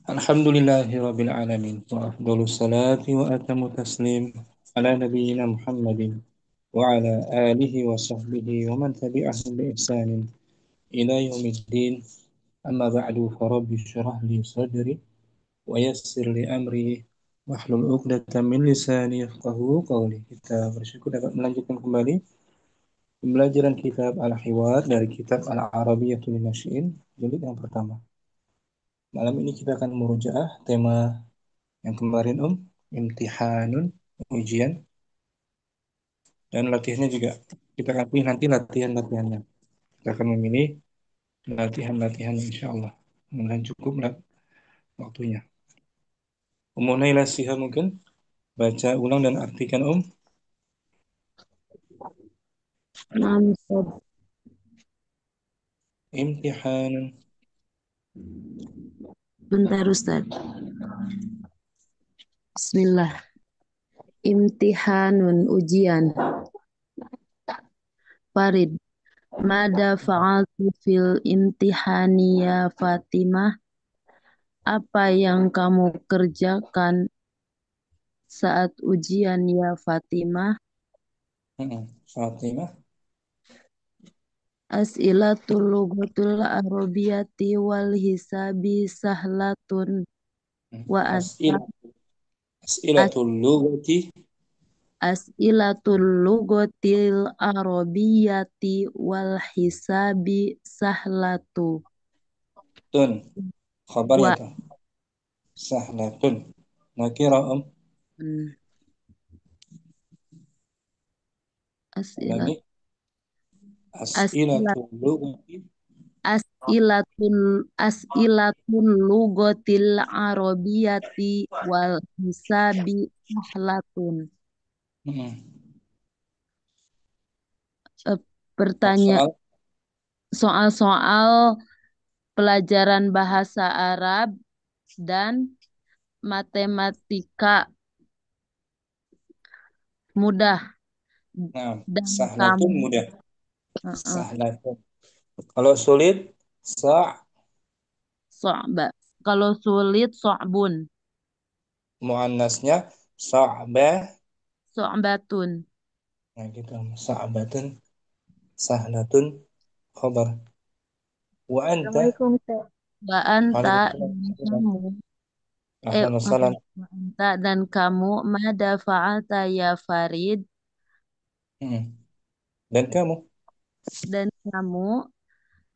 Alhamdulillahirabbil alamin wa afdhalus salati wa atammu taslim ala nabiyyina Muhammadin wa ala alihi wa sahbihi wa man tabi'ahum bi ihsanin ila yaumiddin. Amma ba'du, fa rabbi shrah li sadri wa yassir li amri wahlul 'uqdatam min lisani yafqahu qawli. Kita bersyukur dapat melanjutkan kembali pembelajaran kitab Al-Hiwar dari kitab Al-Arabiyyatul Nasy'in jilid yang pertama. Malam ini kita akan merujaah tema yang kemarin imtihanun, ujian, dan latihannya juga kita akan pilih nanti latihan-latihannya. Kita akan memilih latihan-latihan insya Allah. Mudah cukup waktunya. Naila Shihab mungkin baca ulang dan artikan Nah, Ustaz. imtihanun. Bentar Ustaz. Bismillah. Imtihanun, ujian. Farid. Mada fa'altu fil imtihani ya Fatimah? Apa yang kamu kerjakan saat ujian ya Fatimah? Fatimah. As'ilatul lughatul arabiyyati wal hisabi sahlatun wa anta As'ilatul lughati as'ilatul lughatil arabiyyati wal hisabi sahlatu tun. Khabarnya wa tuh. Sahlatun. Nakira as'ilat lagi. as'ilat As'ilatul lughati. as'ilatun lughatil arabiyyati wal hisabi sahlatun. Eh, Pertanyaan Soal soal-soal pelajaran bahasa Arab dan matematika mudah nah, dan sahlatun kamu mudah. uh-uh, Sahlatun. Kalau sulit, so'ba. Kalau sulit so'bun, muannasnya sa'bah. so'batun. Nah, gitu. Sa'batun, sahlatun, khabar. Wa anta, Assalamualaikum, Teh. Wa anta dan waalaikumsalam. kamu Ahlan wassalam. wa anta dan kamu mada fa'alta ya Farid Hmm. Dan kamu, dan kamu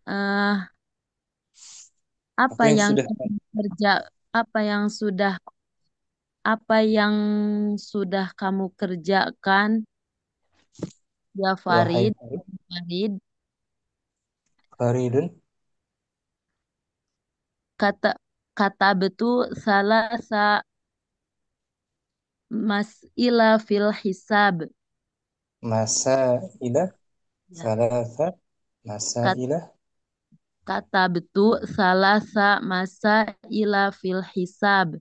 eh apa apa yang yang sudah kamu kerja apa yang sudah apa yang sudah kamu kerjakan ya wahai Farid Farid Faridun? kata kata betul salah sa mas'ila fil hisab Masa ilah, ya salasa, masa kat- ilah. kata betul salah sa masa ila fil hisab.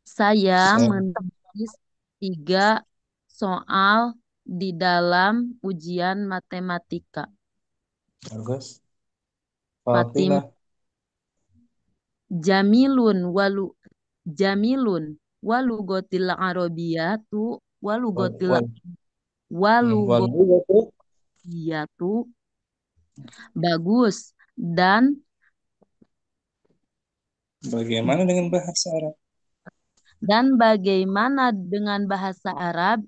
Saya menulis 3 soal di dalam ujian matematika. Bagus. Fatim Fatimah. jamilun walu jamilun walugotil arabiyatu walugotil Wal, walugotiyatu wal, bagus bagaimana dengan bahasa Arab? dan bagaimana dengan bahasa Arab?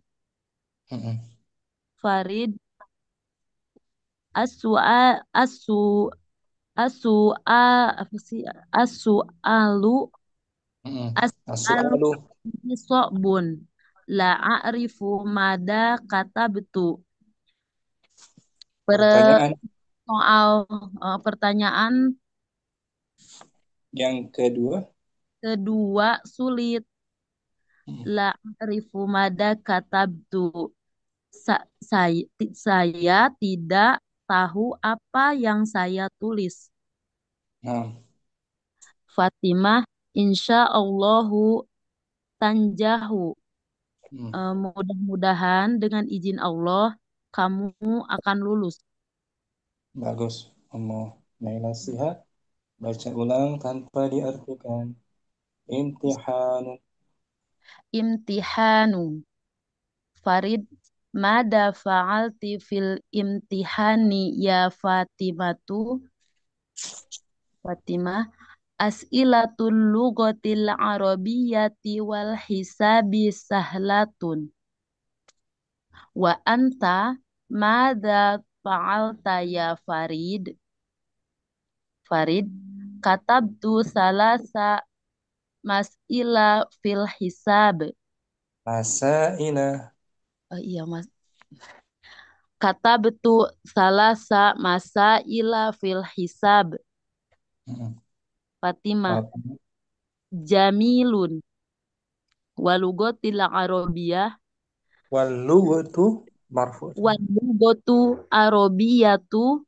Mm-mm. Farid asu asu asu apa sih asu Mm-mm. as'alu As-su'alu. sobun la a'rifu mada kata betul per Pertanyaan soal pertanyaan yang kedua. kedua sulit Mm. la a'rifu mada kata betul saya tidak tahu apa yang saya tulis. Nah, Fatimah insya Allahu tanjahu. mm, Mudah-mudahan dengan izin Allah kamu akan lulus. bagus. Mau Naila Shihab, baca ulang tanpa diartikan. imtihan. Imtihanu. Farid, mada fa'alti fil imtihani ya Fatimatu? Fatimah, as'ilatul lugatil arabiyyati wal hisabi sahlatun. Wa anta, mada fa'alta ya Farid? Farid, katabtu salasa mas'ila fil hisab. Masaila. Oh iya mas. Katabtu salasa masaila fil hisab. Mm-mm. Fatimah, Fatimah. jamilun walugotil arabiyah Wal lugatu marfu. walugotu arabiyatu.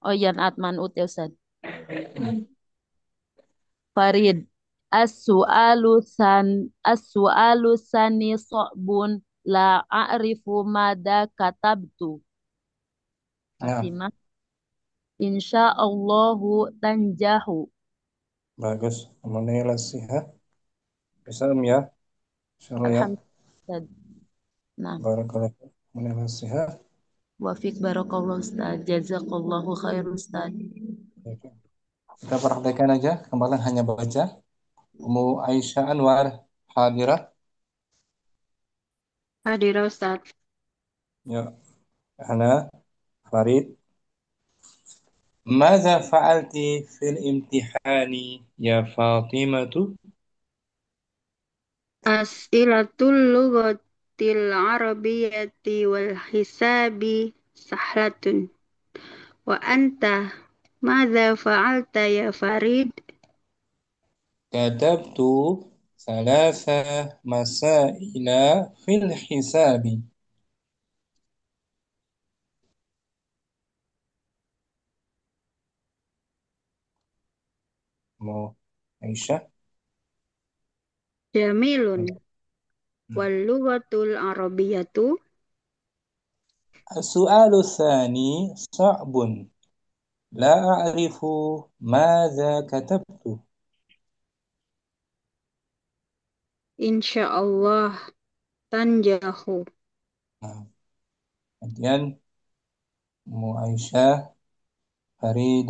Oh yan atman ut ya Ustaz. Mm. Farid, as-su'alu sani so'bun la a'rifu mada katabtu. Nah, Fatimah, insyaallahu tanjahu. bagus. Menilai sihat. Bisa ya. Insyaallah ya. Alhamdulillah. Nah, Barakallahu. Menilai sihat. wafik barakallahu Ustaz. Jazakallahu khair Ustaz. Oke. Kita praktekkan aja. Kemarin hanya baca. Ummu Aisyah Anwar hadirah. Hadir Ustaz. Ya. Ana Farid. ماذا فعلت في الامتحان يا فاطمة؟ As'ilatul lughatil arabiyyati wal hisabi sahlatun. Wa anta madza fa'alta ya Farid? كتبت ثلاث مسائل في الحساب. مو عيشة. Jamilun wal lughatul arabiyyatu السؤال الثاني صعب، لا أعرف ماذا كتبت. insyaallah tanjahu. Nah, kemudian Mu Aisyah Farid.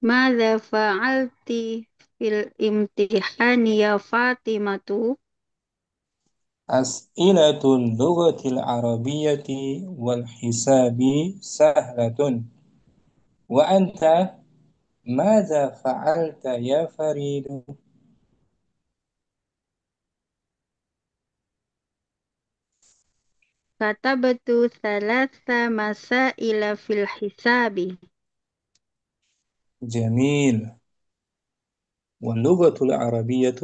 Madza fa'alti fil imtihani ya Fatimatu? أسئلة اللغة العربية والحساب سهلة، وأنت ماذا فعلت يا فريد؟ Katabtu thalatha masaila fil hisabi. جميل. واللغة العربية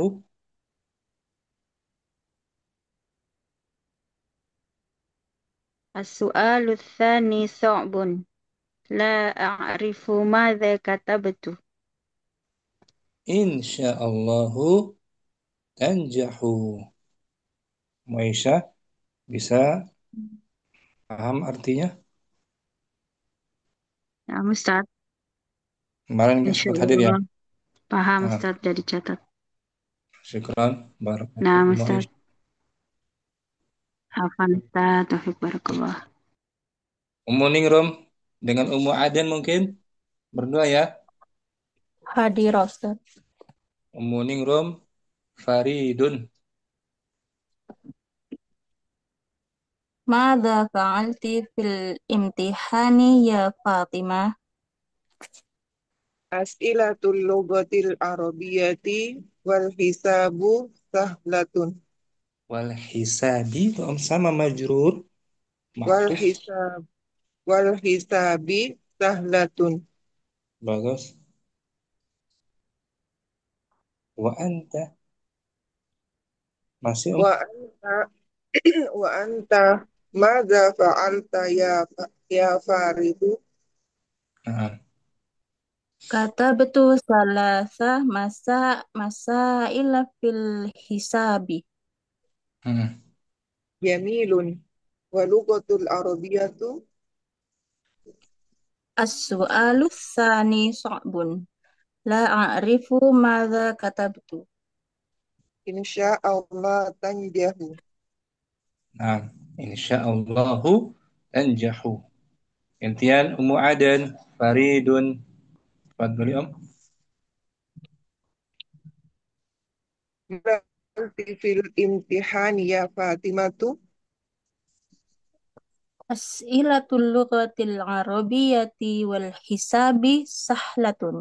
As-su'alu tsani sa'bun. La a'rifu madza katabtu. إن شاء الله تنجح. Maisha bisa paham artinya? Ya, Ustaz. Kemarin nggak sempat hadir ya? Insyaallah. Paham, Nah, Ustaz, jadi catat. syukran. Barakallahu Nah, Ummu Ustaz. Aisyah. Hafal, Ustaz. Taufik barakallah. Ummu Ningrum dengan Ummu Aden mungkin berdua ya. Hadir Ustaz. Ummu Ningrum Faridun. Mada fa'alti fil imtihani ya Fatimah? As'ilatul lughatil arabiyyati wal hisabu sahlatun. Wal hisabi sama majrur Wal ma'tuf. hisab wal hisabi sahlatun. Bagus. Wa anta masih Wa anta wa anta madza fa'alta ya Faridu? Nah, Kata betul salasa masaila fil hisabi. hmm. Jamilun wa lughatul arabiyyatu As-su'alu tsani sa'bun. La a'rifu madza katabtu. Insya Allah tanjahu. Nah, insyaallahu anjahu. Gantian Ummu Adan, Faridun. Fadli Om. Berarti fil imtihani ya Fatimatu. As'ilatul lughatil arabiyyati wal hisabi sahlatun.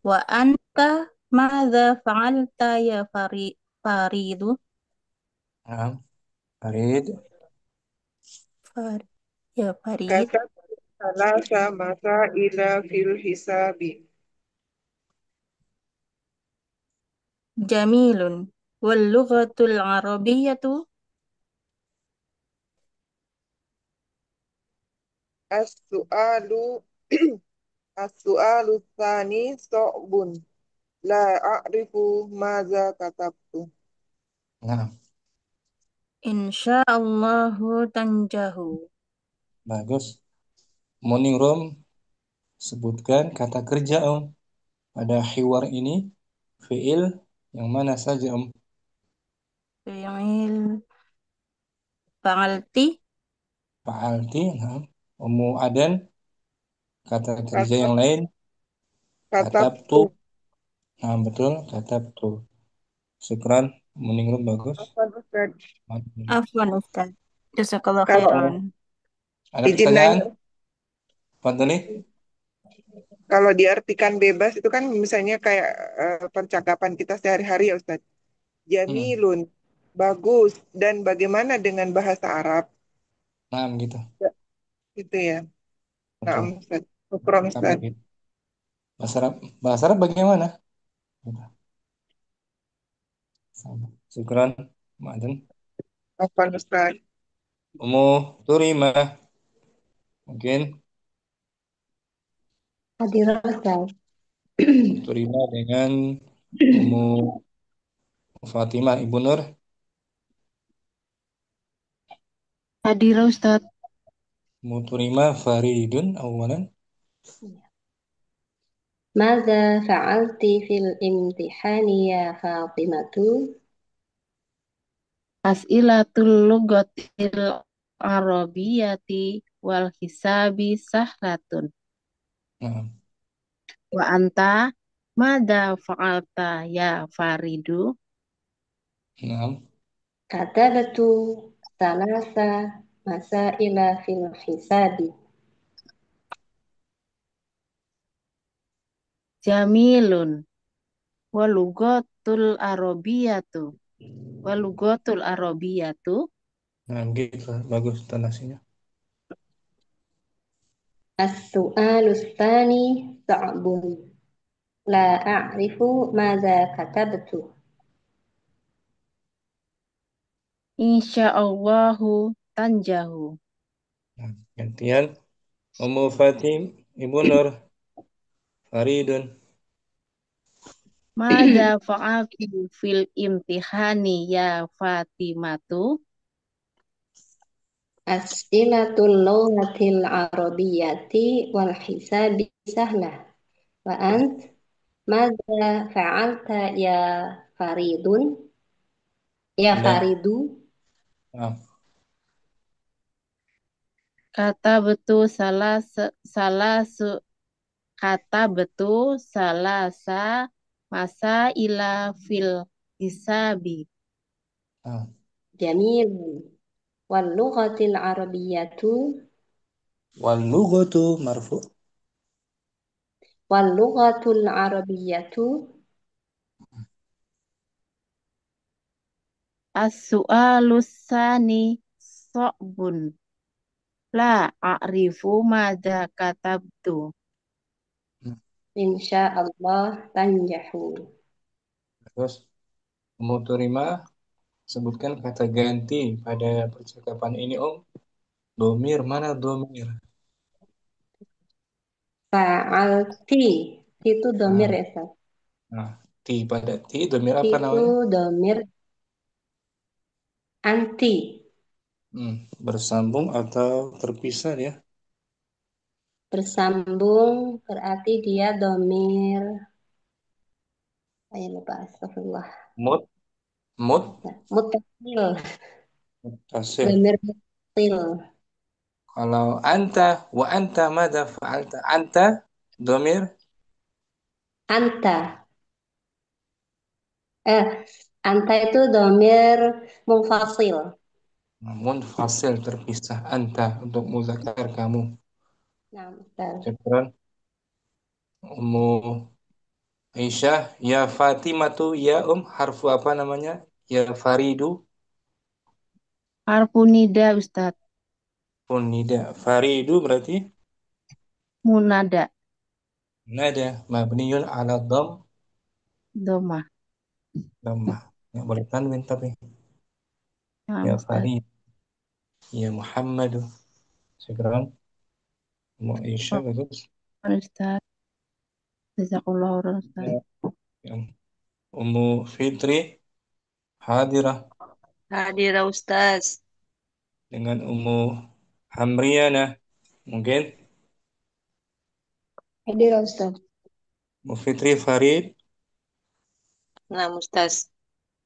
Wa anta madza fa'alta ya Faridu? Nah, Farid. Far ya Farid. Kata salasa masa ila fil hisabi. Jamilun. Wal lughatul arabiyyatu As-su'alu as-su'alu tsani so'bun. La a'rifu maza katabtu. Nah, insyaallahu tanjahu. bagus. Morning Room, sebutkan kata kerja Om. Pada hiwar ini, fiil yang mana saja Om? Fi'il fa'alti Fa'alti. Nah, Ummu Adan, kata kerja Katab yang lain. Katabtu. katabtu. Nah, betul, katabtu. Syukran, morning Room bagus. Afwan Ustaz. afwan Ustaz. Jazakallah Kalau khairan. Ada izin pertanyaan? nanya, Fadli? kalau diartikan bebas itu kan misalnya kayak percakapan kita sehari-hari ya Ustaz. Hmm. Jamilun, bagus. Dan bagaimana dengan bahasa Arab? Nah, gitu. Ya, gitu ya. Nah, Betul. Ustaz. Syukron Sampai Ustaz. gitu. Bahasa Arab bagaimana? Sama. Syukran, Ma'adun. Afwan Ustaz. Ummu Turima, mungkin Hadirat Ustaz. Turima dengan Ummu Fatimah, Ibu Nur. Hadirat Ustaz. Ummu Turima, Faridun, awalan. Mada fa'alti fil imtihani ya Fatimatu? As'ilatul lugatil arabiyyati wal hisabi sahlatun. Nah, Wa anta mada fa'alta ya Faridu? nah, Katabatu salasa masaila fil hisabi. Jamilun walugatul arabiyatu walugatul arabiyatu nah, gitu. Bagus tonasinya. as-su'alu tsani sa'bun la a'rifu madza katabtu. Insyaallahu tanjahu. Nah, gantian Ummu Fatim, Ibu Nur, Faridun. Madza fa'altu fil imtihani ya Fatimatu? As'ilatul lughatil arabiyyati wal hisabi sahlah. Wa ant madza fa'alta ya Faridun? Ya Dan Faridu? nah, Kata betul kata betul salasa masa ila fil hisabi. nah. Jamil wal lughatil arabiyyatu Wal lughatu marfu. wal lughatul arabiyyatu as-su'alus sani so'bun la a'rifu madza katabtu. Hmm. Insyaallah tanjahu. Terus Ummu Turima, sebutkan kata ganti pada percakapan ini Om. Domir, mana domir? Fa'alti itu domir Nah, ya Ustaz. nah, pada domir apa Itu namanya? domir anti. Bersambung atau terpisah ya? bersambung berarti dia domir. Saya lupa, astagfirullah. Mut, mut, Ya, mutasil, mutasil. domir mutasil. Kalau anta, wa anta mada fa'alta? Anta, domir, Anta. Eh, anta itu domir munfasil. munfasil terpisah. Anta untuk muzakkar kamu. Nah, bentar. Syukran. Ummu Aisyah, ya Fatimatu, ya harfu apa namanya? Ya Faridu, Harfu nida Ustadz. pun nida. Faridu berarti Munada. nada mabniun ala Doma. dhammah. Ya boleh tanwin tapi. Nah, Ya Ustadz. Farid, ya Muhammadu. Syukran. Ummu Aisyah bagus. Ustadz. Jazakallah khairan Ustadz. Ya, ya. Ummu Fitri hadirah Hadir Ustaz. dengan Ummu Hamriana mungkin. Hadir Ustaz. Ummu Fitri Farid. Nah, Ustaz.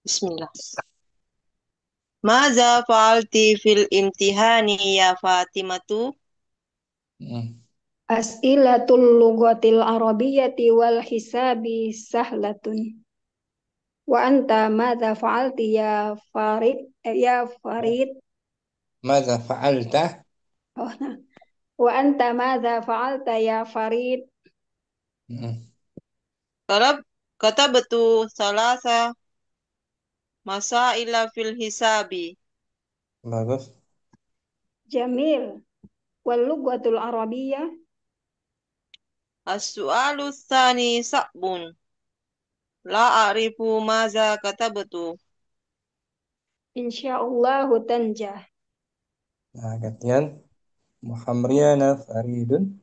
Bismillah. Maza fa'alti fil imtihani ya Fatimatu? Hmm. As'ilatul lughatil arabiyyati wal hisabi sahlatun. Wa anta madza fa'alti ya Farid? Ya Farid. Madza fa'alta? Oh, nah. Wa anta madza fa'alta ya Farid? Hmm. Katabtu salasa masaila fil hisabi. Bagus. Jamil. Wal lughatul arabiyyah As-su'alu tsani sa'bun. La a'rifu maza katabtu. insyaallahu tanjah. Nah, gantian. Muhamriana Faridun.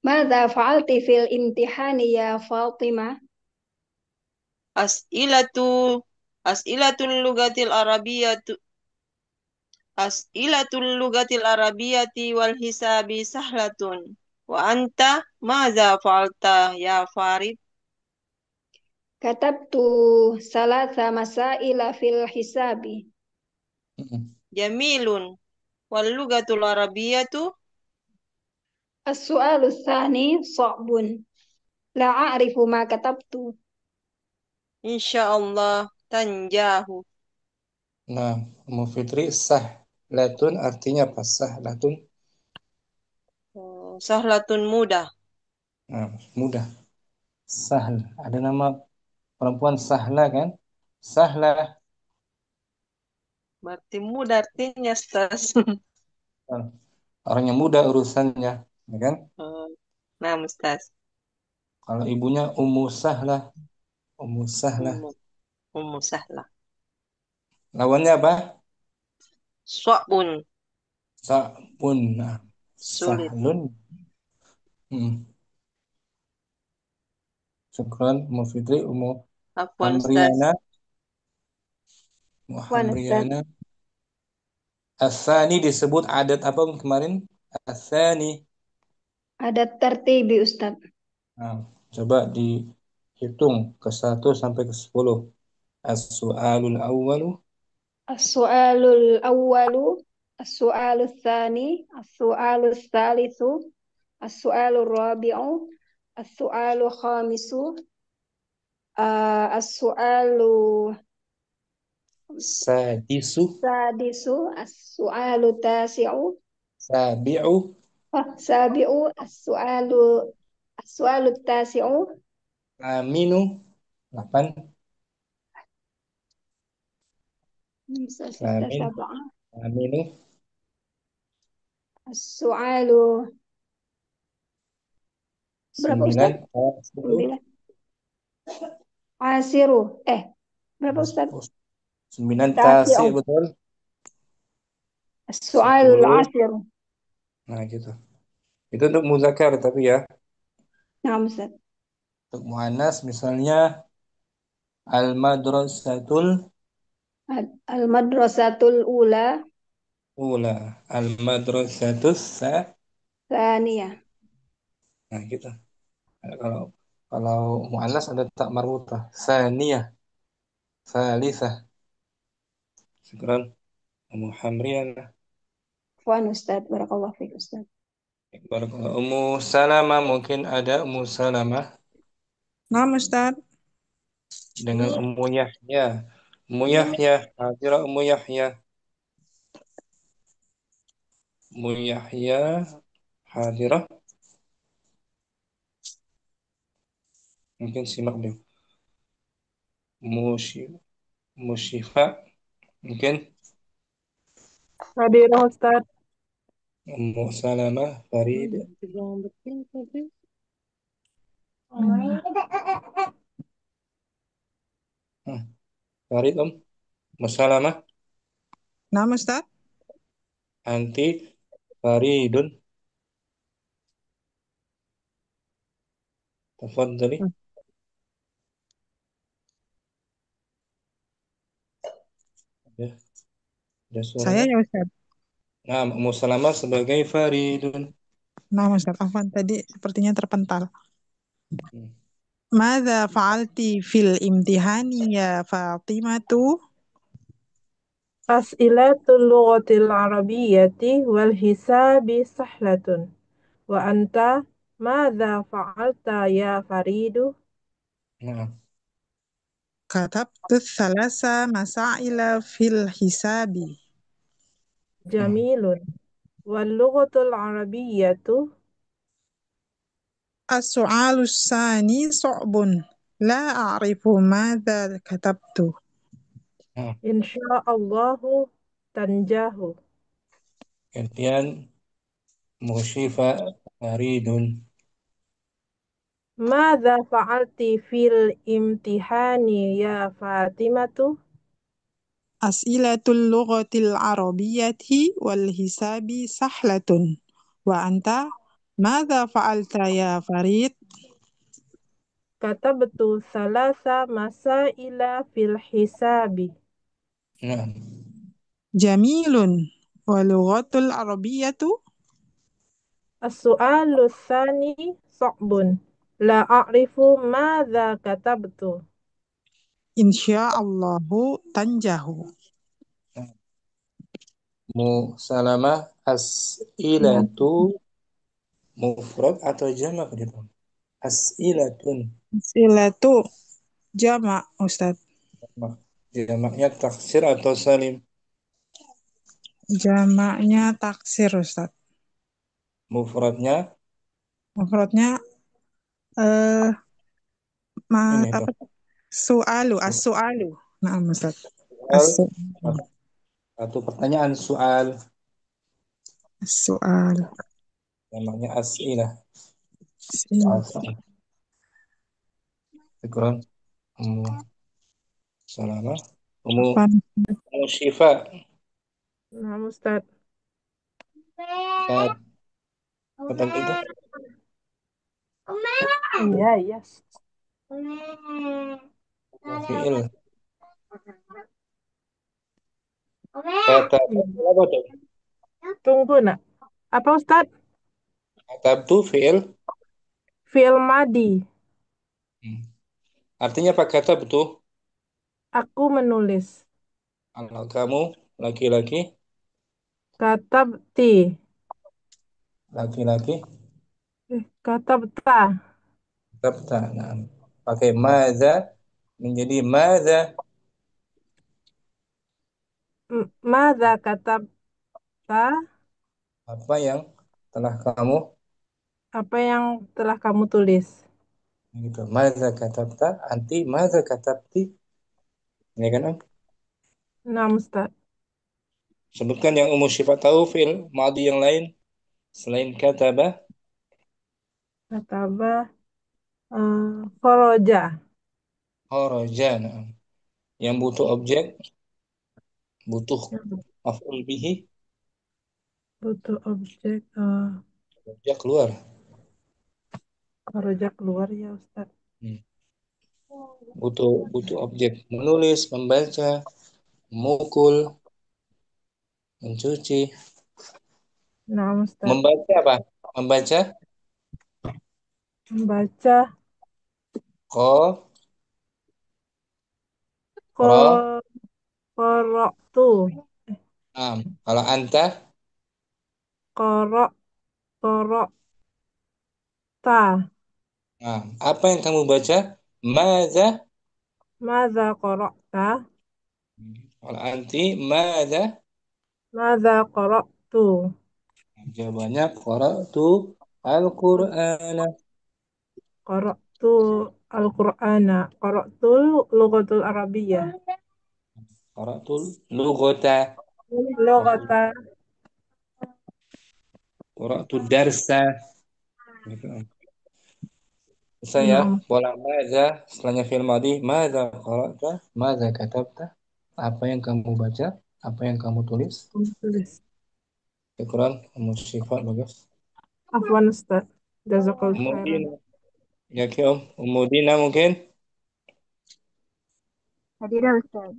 Madza fa'alti fil imtihani ya Fatimah? As'ilatu As'ilatul lugatil arabiyyatu As'ilatul lugatil arabiyyati wal hisabi sahlatun. Wa anta maza fa'alta ya Farid? Katabtu salasa masaila fil hisabi. Hmm. Jamilun. Wal lugatul arabiyyatu As-su'alu tsani sha'bun. La a'rifu ma katabtu. insyaallah tanjahu. Nah, Ummu Fitri sah. Latun artinya apa? Sah latun. Sahlatun mudah. Nah, mudah. Sahl. Ada nama perempuan Sahla kan? Sahla. Berarti mudah artinya Ustaz. Nah, orang yang mudah urusannya, ya kan? Nah, Ustaz. Kalau ibunya Ummu Sahla. Ummu Sahla. Ummu sahlah. Lawannya apa? Su'bun. Sa'bun. Nah, Sulit. sahlun. Hmm. Syukran, Ummu Fitri, Ummu Afwan Ustaz. Hamriana. Wan Ustaz. Hamriana. Asani disebut adat apa kemarin? Asani. Ada tertibi Ustaz. Nah, coba dihitung ke 1 sampai ke 10. As-su'alul awwalu. As-su'alul awwalu, as-su'alul tsani, as-su'alul tsalitsu, as-su'alul rabi'u, as-su'alul khamisu, as-su'alu Sadisu. sadisu, as-su'alu tasi'u, Sabi'u. sabi'u, as-su'alu tasi'u, Aminu. 8. bisa sita Samin. sab'a, Aminu. as-su'alu berapa 9. Ustaz? 9. Asiru. Berapa Ustaz? 9 tasi Tasi'u. betul. As-su'alul 10. ashiru. Nah gitu. Itu untuk muzakkar tapi ya. Nah, Ustaz. Untuk muannas misalnya al-madrasatul Al-madrasatul ula, ula. Al-madrasatus Tsaniyah. Nah, gitu. Kalau kalau muannas ada tak marbutah. Saniyah, salisah. Syukran. Ummu Hamriana. Afwan Ustaz. Barakallahu fiik Ustaz. Barakallahu. Ummu Salamah mungkin ada Ummu Salamah Nah, Ustaz. dengan Ummu Yahya. Ummu Yahya, hadira Ummu Yahya. Ummu Yahya hadirah. Mungkin simak dulu. Mushi, Musyifa mungkin Hadirah Ustaz. Ummu Salamah Farid. Farid Ummu Salamah Nah, Ustaz. anti Faridun. Tafadhali. Ya, ada Saya suaranya. ya Ustaz. Nah, Ummu Salamah sebagai Faridun. Nah, Ustaz. Afwan tadi sepertinya terpental. Hmm. Mada fa'alti fil imtihani ya Fatimatu? As'ilatul lughatil arabiyyati wal hisabi sahlatun. Wa anta madza fa'alta ya Faridu? Nah, Katabtu thalasa masaila fil hisabi. nah, Jamilun. Wal lughatul arabiyyatu As-su'alu sani su'bun. La a'rifu madza katabtu. nah. insyaallahu tanjahu. Gantian Musyifa Faridun. Madza fa'alti fil imtihani ya Fatimatu? As'ilatul lughatil arabiyyati wal hisabi sahlatun. Wa anta madza fa'alta ya Farid? Katabtu salasa masaila fil hisabi. Nah, Jamilun. Wa lughatul arabiyyatu As-su'alu tsani so'bun. La a'rifu madza katabtu. insyaallahu tanjahu. Ummu Salamah as'ilatu mufrad atau jamak gitu. As'ilatun. Silatu jamak Ustaz. Jamaknya taksir atau salim. Jamaknya taksir Ustaz. Mufradnya Mufradnya eh ini tuh. apa? Su'alu, as-su'alu. Nah, Ustaz. Soal As-su'alu. atau pertanyaan soal As-su'al. namanya as'ilah. Sil- Syukran. Ummu Salamah. Ummu Apa? Syifa. Nah, Ustaz. Saat kata itu Iya, iya. fi'il. Kata apa tuh? Tunggu, nak. Apa, Ustaz? Kata itu fi'il. Fi'il madi. Hmm. Artinya apa kata betul? Aku menulis. Kalau kamu laki-laki, Katabti. laki-laki, Katabta. tabta. Nah, pakai maza menjadi maza. Madza katabta? Apa yang telah kamu Apa yang telah kamu tulis? gitu. Maza katabta, anti maza katabti. Ya kan, Om? Nah, Ustaz. Sebutkan yang umum sifat tahu fi'il madi yang lain selain kataba. Kataba. Khoroja. Kharaja. Nah. Yang butuh objek, butuh maf'ul bihi, Butuh objek. objek keluar. Khoroja keluar ya, Ustaz. Hmm. Butuh objek menulis, membaca, memukul, mencuci. Nah, Ustaz. Membaca apa? Membaca Membaca ko ko ro. koroktu. Kalau anta, Korok korokta. apa yang kamu baca? Maza. Madza korokta. Kalau anti, maza. Madza koroktu. Jawabannya qara'tu al-Qur'ana. Qara'tu al-Qur'ana. Qara'tu lughatul Arabiyyah. Qara'tul lughata. Lughata. Qara'tu darsa. Gitu. Saya Naam. pola maza setelahnya fi'il madhi. Maza qara'ta, maza katabta. Apa yang kamu baca? Apa yang kamu tulis? Tulis. Syukran, kamu sifat bagus. Afwan Ustaz. Jazakallahu Ummu khairan. Dina. Ya ki Om. Ummu Dina mungkin. Hadirah Ustaz.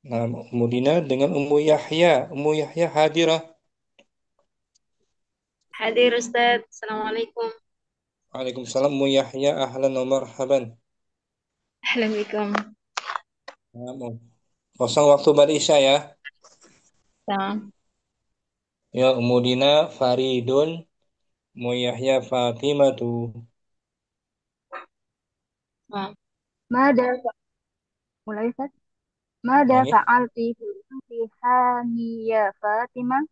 Nah, Ummu Dina dengan Ummu Yahya. Ummu Yahya hadirah. Hadir Ustaz. Assalamualaikum. Waalaikumsalam Ummu Yahya. Ahlan wa marhaban. Assalamualaikum. Nah, Om. Kosong waktu ba'da isya ya. Salam. Ya Ummu Dina Faridun. Ummu Yahya Fatimatu. Salam. Mada mulai Ustaz. Mada Ulangi. fa'alti fil imtihani ya Fatimah?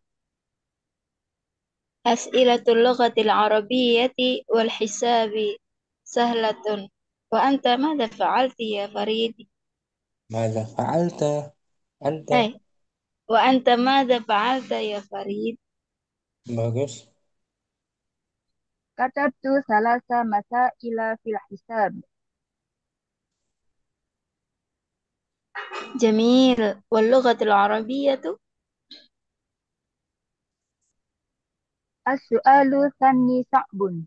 As'ilatul lughatil arabiyyati wal hisabi sahlatun. Wa anta mada fa'alti ya Farid? Mada fa'alta anta. Wa anta mada fa'alta ya Farid? Bagus. Katabtu salasa masaila fil hisab. جميل واللغة العربية السؤال الثاني صعب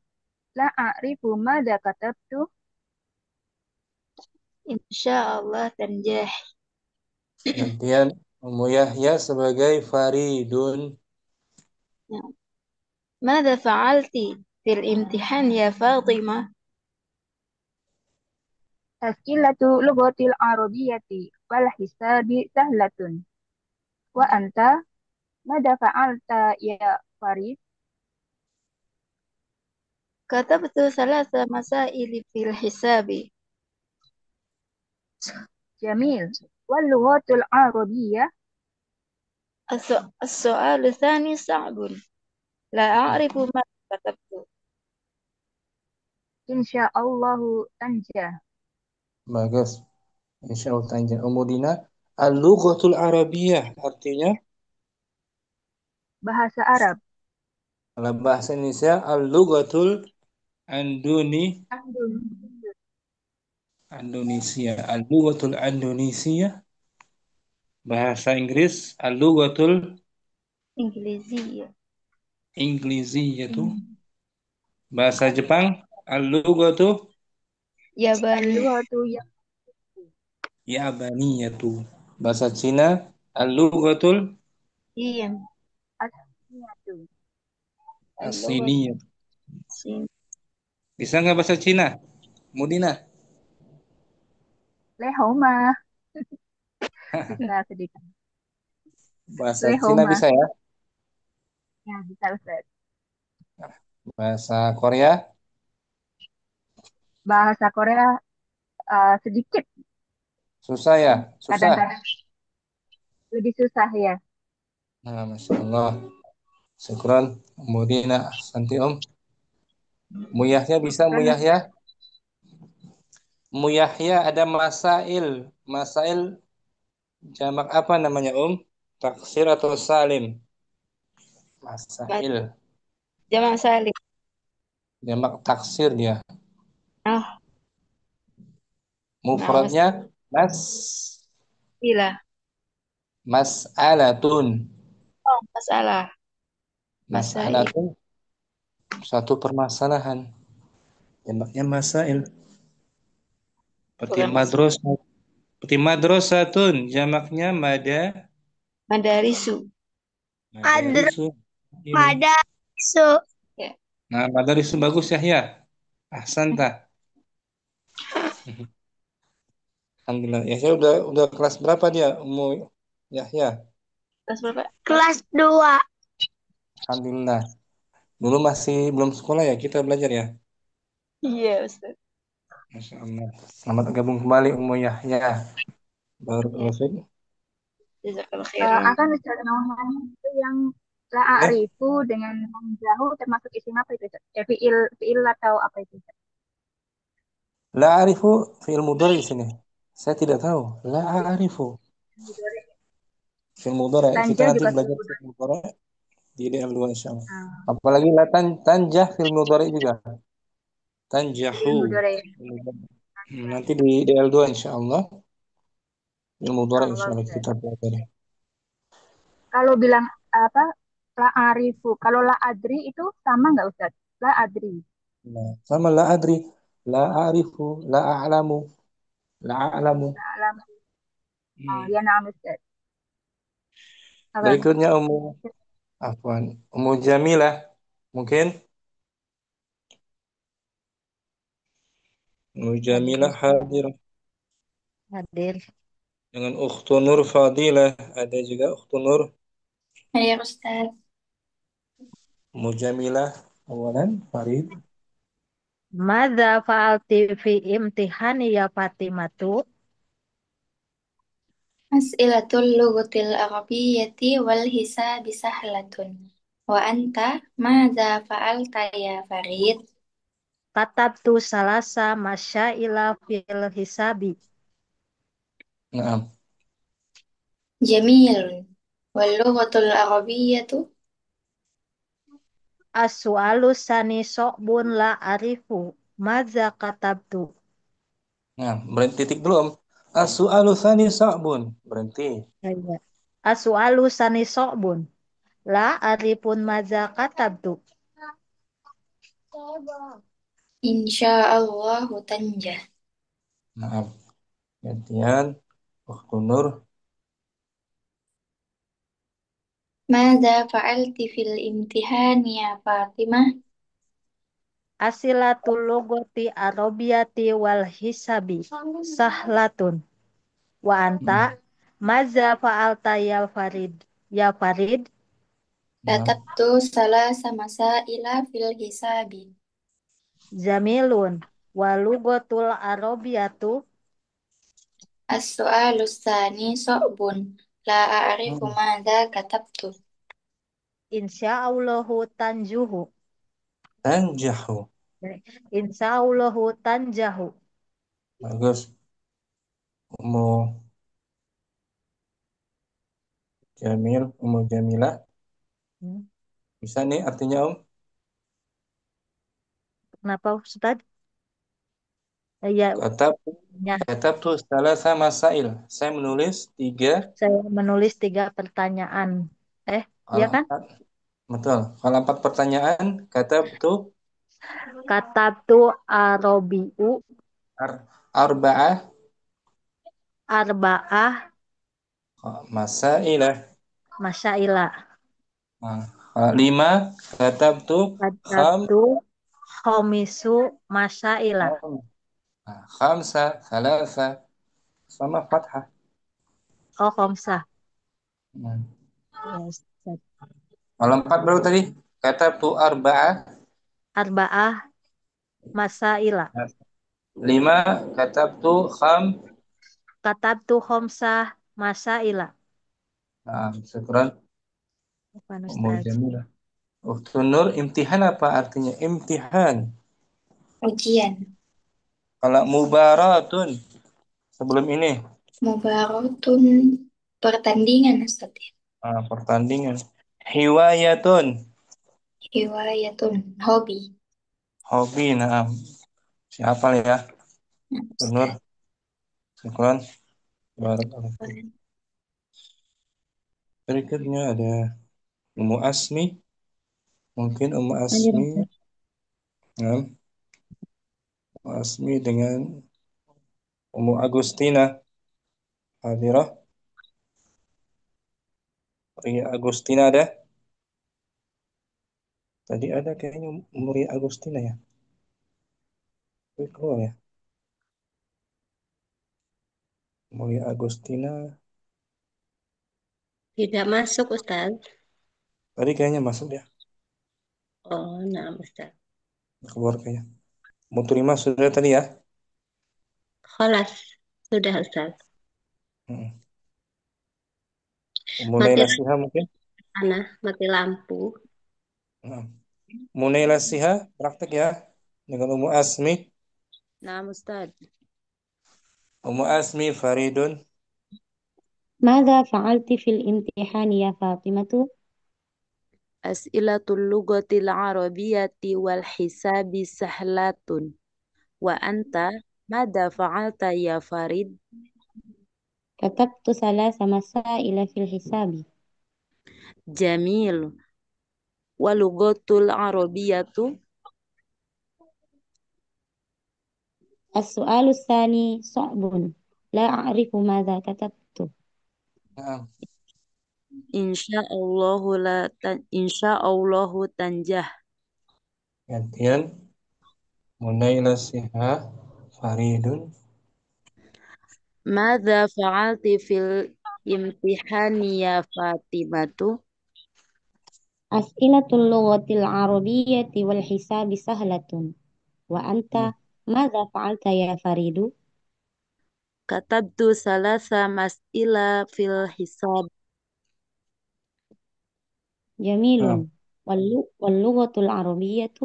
لا أعرف ماذا كتبت إن شاء الله تنجح Kemudian Ummu Yahya sebagai Faridun. ماذا فعلت في الامتحان يا فاطمة أسئلة لغة العربية والحساب سهلة وأنت ماذا فعلت يا فريد كتبت ثلاث مسائل في الحساب جميل واللغة العربية السؤال الثاني صعب لا أعرف ما كتبت إن شاء الله تنجح Bagus. Insya Allah tanya. Ummu Dina Al-Lughatul Arabiyah artinya bahasa Arab dalam bahasa Indonesia Al-Lughatul Indonesia. Al-Lughatul Indonesia. Bahasa Inggris Al-Lughatul Inggrisiyah tuh. Bahasa Jepang Al-Lughatu Yabaniyatu. Bahasa Cina Al-Lughatul Asiniyah. Bisa nggak bahasa Cina? Mudina? Lehoma bisa sedikit Bahasa Cina Lehoma bisa ya? ya bisa Ustaz Bahasa Korea? bahasa Korea sedikit Susah ya? Susah? kadang-kadang lebih susah ya Nah, Masya Allah. Syukran. Mudina. Santi Om. Muyahya bisa Muyahya? Muyahya ada masail. Masail jamak apa namanya Taksir atau salim? Masail. jamak salim Jamak taksir dia. Mufradnya mas'alatun. masalah Mas'alatun satu permasalahan. Jamaknya masail. Seperti madrasatun jamaknya madarisu. Ini. Madarisu. Ya. Nah, madaris bagus ya, ya. Ahsanta. Alhamdulillah. Ya, saya udah kelas berapa dia? Umur Yahya. Kelas berapa? Kelas 2. Alhamdulillah. Dulu masih belum sekolah ya kita belajar ya. Iya, Ustaz. Masya Allah. Selamat gabung kembali Ummu Yahya. Baru Ya. selesai. Jazakallah khairan. Akan Ustaz namanya itu yang la Ya. a'rifu dengan jauh termasuk isim apa itu? Ustaz? Fiil atau apa itu? Ustaz? La arifu fi'il mudhari di sini. Saya tidak tahu. La arifu fi'il mudhari. Kita Tanja nanti juga belajar fiil fi'il mudhari di DL2 insyaallah. mudhari. Apalagi la tanjah fi'il mudhari juga. Tanjahu. Fiil mudhari. Nanti di DL2 insyaallah. Fi'il mudhari Allah, insyaallah Ustaz. kita pelajari. Kalau bilang apa la arifu, kalau la adri itu sama nggak Ustaz? La adri. Nah, sama la adri, la arifu, la a'lamu, la a'lamu. La alam. Oh, Hmm. ya na'am Ustaz. Apa? Berikutnya Afwan, Ummu Jamilah. Mungkin Ummu Jamilah hadir Hadir. dengan Ukhtu Nur Fadilah. Ada juga Ukhtu Nur. Ya, Ustaz. Ummu Jamilah awalan Farid. Madza fa'alti fi imtihani ya Fatimatu? As'ilatul lughatil arabiyyati wal hisabi sahlatun. Wa anta madza fa'alta ya Farid? Katabtu salasa masyaila fil hisabi. Naam. Jamilun. Wal lughatul arabiyyatu As-su'alu sani so'bun la arifu. Madza katabtu. Nah, berhenti titik belum? As-su'alu tsani sa'bun. Berhenti. Ya. As-su'alu sani so'bun. La arifun madza katabtu. insyaallahu tanjah. Naam. Gantian Ukhtu Nur. Madza fa'alti fil imtihani ya Fatimah? Asilatul lugoti arabiyati wal hisabi sahlatun. Wa anta madza fa'alta ya Farid? Ya Farid? Naam. Katabtu salasa masaila fil hisabi. Jamilun. Wa lugotul arabiyatu As-su'alu tsani so'bun. La a'rifu madza katabtu. insyaallahu tanjuhu. Tanjahu. Insyaallahu tanjahu. Bagus. Ummu Ummu Jamilah. Bisa nih artinya Kenapa Ustaz? Ya, Katabtu salasa masail. Saya menulis 3. saya menulis 3 pertanyaan. Iya kan? Betul. Kalau 4 pertanyaan, katabtu Katabtu arobiu arba'ah arba'ah masailah. masyaila. Nah, kalau 5, katabtu Katabtu khomisu masyaila. khamsa, thalatha, sama fathah. Oh, khomsah. Nah. Yes. Kalau 4 baru tadi, katabtu arba'ah masaila. 5, katabtu Katabtu khomsah masaila. Nah, syukran. Apaan, Ummu Ustaz? Jamilah. Ukhtu Nur, imtihan apa artinya? Imtihan. Ujian. Kalau mubaratun sebelum ini. Mubaratun pertandingan Ustaz. Pertandingan. Hiwayatun. Hiwayatun hobi. Hobi, nah. Siapa ya? Nur. Syukran. Barakallahu. Berikutnya ada Ummu Asmi. Mungkin Ummu Asmi. Nah. Ummu Asmi dengan Ummu Agustina. Hadirah. Ria Agustina ada? Tadi ada kayaknya Muri Agustina ya. Tapi keluar ya. Muri Agustina. Tidak masuk, Ustaz. Tadi kayaknya masuk ya. Oh, nah, Ustaz. Keluar kayaknya. Muturima sudah tadi ya. Kholas. Sudah, Ustaz. Hmm. Mulai Mati nasiha mungkin. sana, mati lampu. Hmm. Mulai nasiha praktek ya. Dengan Ummu Asmi. Nah, Ustaz. Ummu Asmi Faridun. ماذا فعلت في الامتحان يا فاطمة؟ As'ilatul lughatil arabiyyati wal hisabi sahlatun. Wa anta madza fa'alta ya Farid? كتبت 3 مسائل في الحساب. Jamil. Wa lughatul arabiyyatu السؤال الثاني صعب، لا أعرف ماذا كتبت. Nah, insyaallahu tanjah. gantian. Mulai nasiha Faridun. Madza fa'alti fil imtihani ya Fatimatu? أسئلة اللغة العربية والحساب سهلة، وأنت ماذا فعلت يا فريد؟ Katabtu salasa mas'ila fil hisab. جميل. Nah, واللغة العربية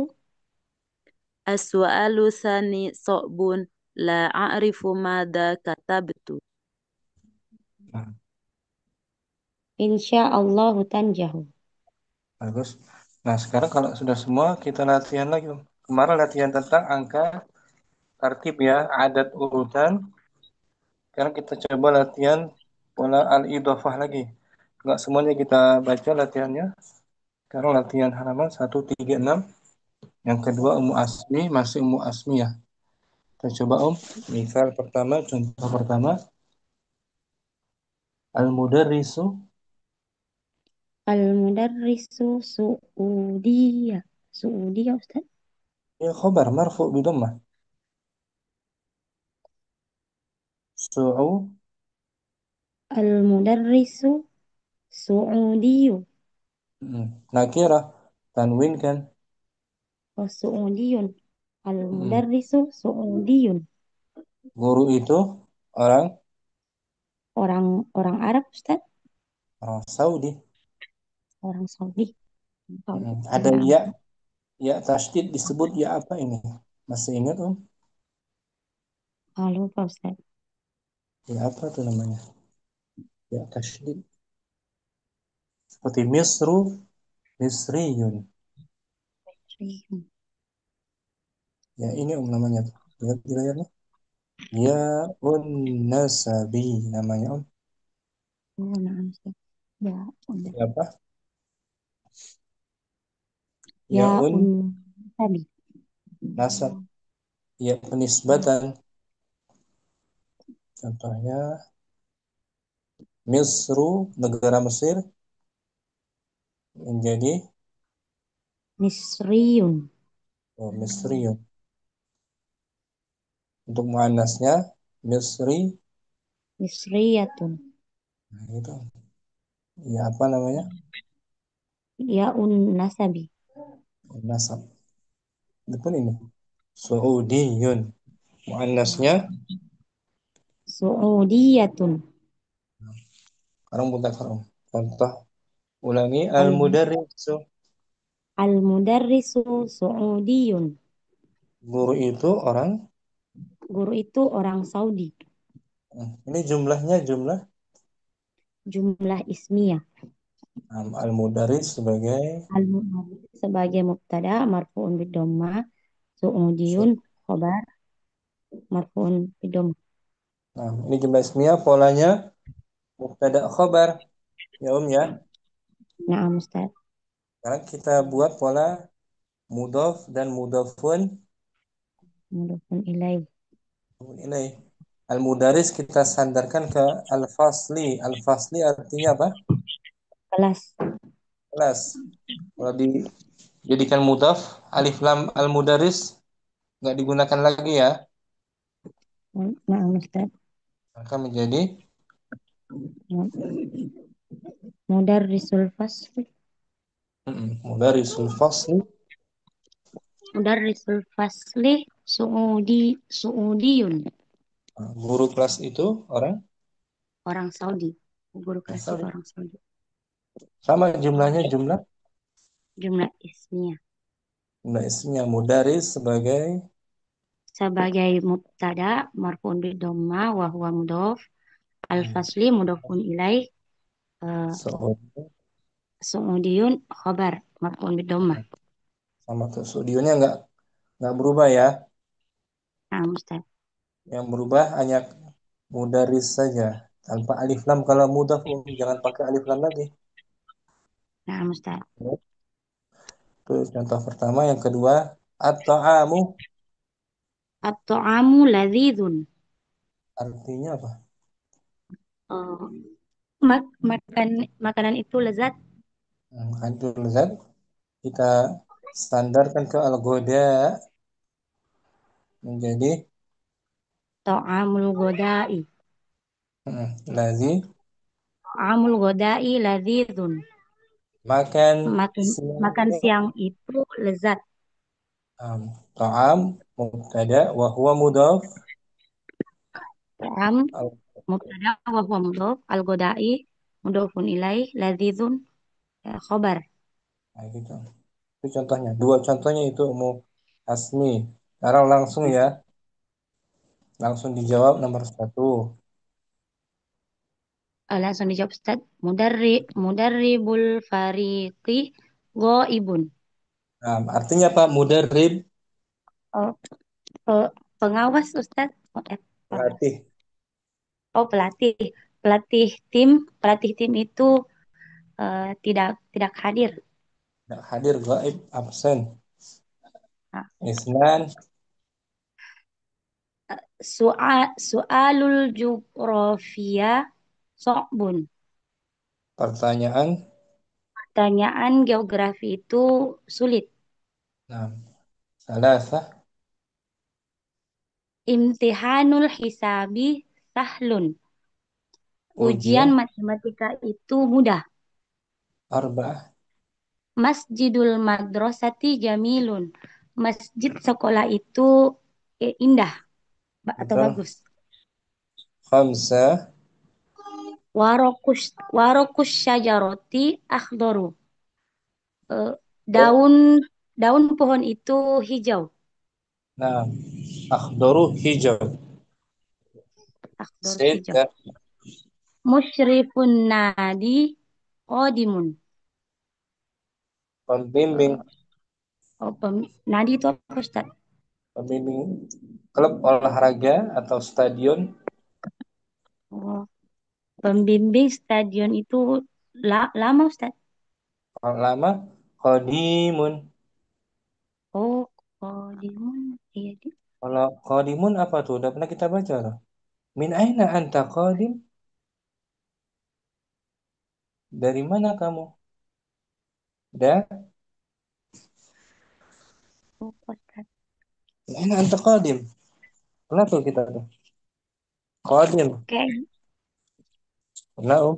As-su'alu sani so'bun la a'rifu madza katabtu. nah, إن شاء الله تنجح. bagus. Nah, sekarang kalau sudah semua kita latihan lagi. Kemarin latihan tentang angka tertib ya, adat urutan. Sekarang kita coba latihan pola al-idhofah lagi. Enggak semuanya kita baca latihannya. Sekarang latihan halaman 136. Yang kedua Ummu Asmi, masih Ummu Asmi ya. Kita coba misal pertama, contoh pertama. Al-mudarrisu. المدرس سعودية. سعودية أستاذ. Ya khobar marfu bidammah. Su'u. المدرس سعودي. Nakirah. Tanwin kan. وسعودي. المدرس سعودي. Guru itu orang Orang Arab Ustaz. Saudi. Orang Saudi. Ada ya tasydid disebut ya apa ini? Masih ingat Lupa Ustaz. Ya apa tuh namanya? Ya tasydid. Seperti Misru, Misriyun. Ya ini namanya tuh. Lihat di layarnya. Ya nasabi namanya Nah, Ustaz. Ya, Ya apa? Ya Yaun Nasabi. nasab. Ya penisbatan. Contohnya Misru, negara Mesir menjadi Misriyun. Misriyun. Untuk muannasnya Misri. Misriyatun. Nah, itu. Ya apa namanya? Ya Nasabi. Nasab. Itu pun ini. Saudiyun. Muannasnya Saudiyatun. sekarang mudzakkar. Contoh ulangi Al- al-mudarrisu. Al-mudarrisu Saudiyun. Guru itu orang. Guru itu orang Saudi. Ini jumlahnya Jumlah ismiyah. Al-mudarris sebagai Al-mudarris sebagai mubtada marfu'un bidhamma, Saudiyun khabar marfu'un bidhamma. Nah, ini jumlah ismiyah polanya mubtada khabar. Ya ya. Nah, Ustaz. Sekarang kita buat pola mudhaf dan mudhafun Mudhafun ilaih. ilaih. Al-mudaris kita sandarkan ke al-fasli. Al-fasli artinya apa? Kelas. Kelas. Kalau di jadikan mudhaf, alif lam al mudaris nggak digunakan lagi ya, Nah, Ustaz. maka menjadi Mudarrisul fasli. mudarisul fasli. Mudarrisul fasli Suudiyun. Guru kelas itu orang Orang Saudi. Guru kelas itu Saudi. orang Saudi. Sama jumlahnya jumlah Jumlah ismiyah. ismnya mudaris sebagai Sebagai mubtada marfu'un bi dhamma wa huwa mudhaf. Al-fasli mudhafun ilaih. seorang Suudiyun khabar marfu'un bi dhamma. sama tuh studionya nggak berubah ya, Nah, Ustaz. yang berubah hanya mudaris saja tanpa alif lam. Kalau mudhaf jangan pakai alif lam lagi. Nah, Ustaz. Itu contoh pertama. Yang kedua, at-ta'amu At-ta'amu ladzizun. artinya apa? Oh, makanan itu lezat. Makan itu lezat. Kita standarkan ke al-ghoda menjadi Ta'amul godai. lazi. Ta'amul godai ladzizun. Makan Makan siang itu lezat. ta'am mubtada wa huwa mudhaf. Ta'am mubtada wa huwa mudhaf. Al-godai mudhafun ilaih. Ladzizun khobar. Nah, gitu. Itu contohnya. Dua contohnya itu umum asmi. Sekarang langsung ya. Langsung dijawab nomor 1. Langsung dijawab Ustaz. Mudarribul fariqi ghaibun. Artinya apa? Mudarrib Oh, pengawas Ustaz. pelatih. Oh, pelatih. Pelatih tim itu tidak hadir. Tidak hadir, gaib, absen. Nah, Isnan Su'alul jugrafia so'bun. pertanyaan. Pertanyaan geografi itu sulit. Salasa Imtihanul hisabi sahlun. Ujian ujian. matematika itu mudah. Arba'ah Masjidul madrasati jamilun. Masjid sekolah itu indah atau betul. bagus. Khamsa Warokus syajaroti akhdoru. Daun daun pohon itu hijau. Nah, akhdaru hijau. Akhdoru hijau. Sita Musyrifun nadi qadimun. pembimbing. Nadi itu apa Ustaz? Pembimbing klub olahraga atau stadion. Oh, pembimbing stadion itu lama Ustaz. Kalau lama qadimun. Oh, qadimun. Iya, Kalau qadimun apa tuh? Udah pernah kita baca loh. Min aina anta qadim? Dari mana kamu? Dah. oh, Ustaz. Min aina anta qadim? Pernah tuh kita tuh. Qadim. Kayak Pernah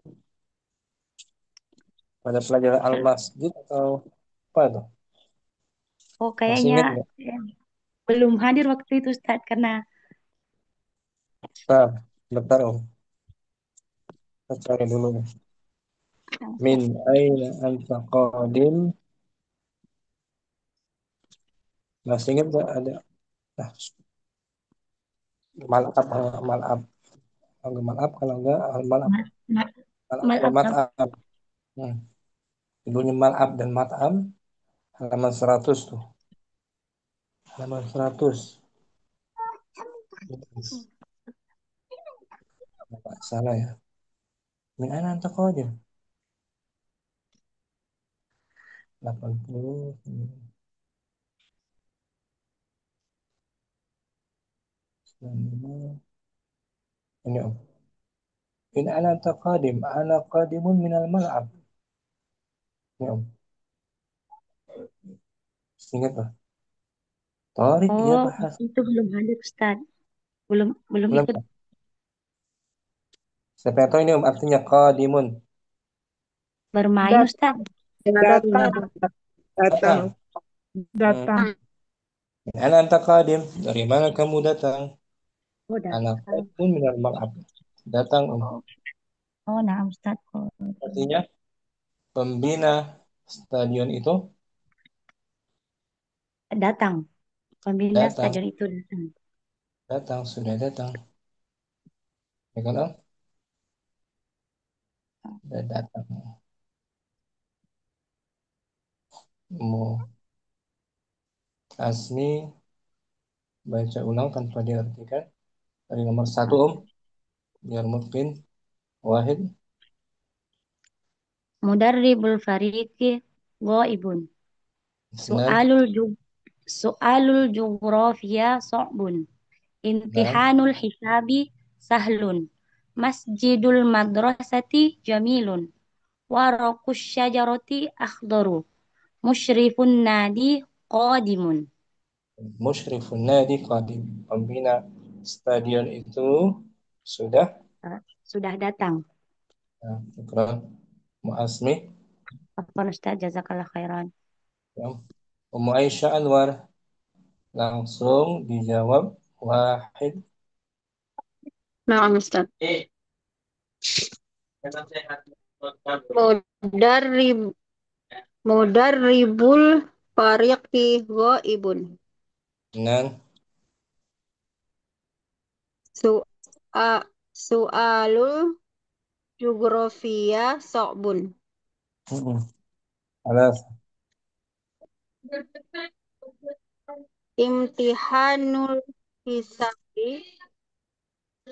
pada pelajaran al-masjid atau apa tuh? Masih kayaknya ingat nggak? belum hadir waktu itu Ustaz karena Bentar kita cari dulu nih. Min aina anta qadim? Masih ingat nggak ada? Nah, malap, malap. Kalau malap, kalau enggak malap. Malap dan mat'am. Ibunya malap dan mat'am halaman 100 tuh. Halaman 100. Enggak salah ya. Min aina anta qadim? 80. Ini In ana taqadim, ana qadimun minal mal'ab. Ya. Ingat Pak? Tarik, ya Oh, Pak Has. itu belum ada Ustaz. Belum belum Belum ikut Pak. Siapa yang tahu ini artinya qadimun. bermain Dat- Ustaz. Datang. Datang. Datang. Ana anta qadim. Dari mana kamu datang? Oh, Ana datang. qadimun minal mal'ab. Datang Oh, nah Ustaz. Oh, artinya pembina stadion itu datang. Pembina datang, stadion itu datang. datang, sudah datang. Ya kan, Om? Sudah datang. Mau Asmi baca ulang tanpa diartikan. Dari nomor 1, Om. Biar mungkin Wahid. Mudarribul fariqi ghaibun. Isnan. Su'alul jughrafiya so'bun. Nah, Imtihanul hisabi sahlun. Masjidul madrasati jamilun. Warakus syajarati akhdaru. Musyrifun nadi qadimun. Musyrifun Nadi Qadim. Pembina stadion itu sudah. Sudah datang. Nah, syukran. Mu Asmi. Afwan Ustaz, jazakallah khairan. Ya. Ummu Aisyah Anwar. Langsung dijawab Wahid. Nah, Ustaz. Mudarrib Mudarribul fariqi ghaibun. Nan. Su'alul jughrafiya so'bun. Alas. Imtihanul hisabi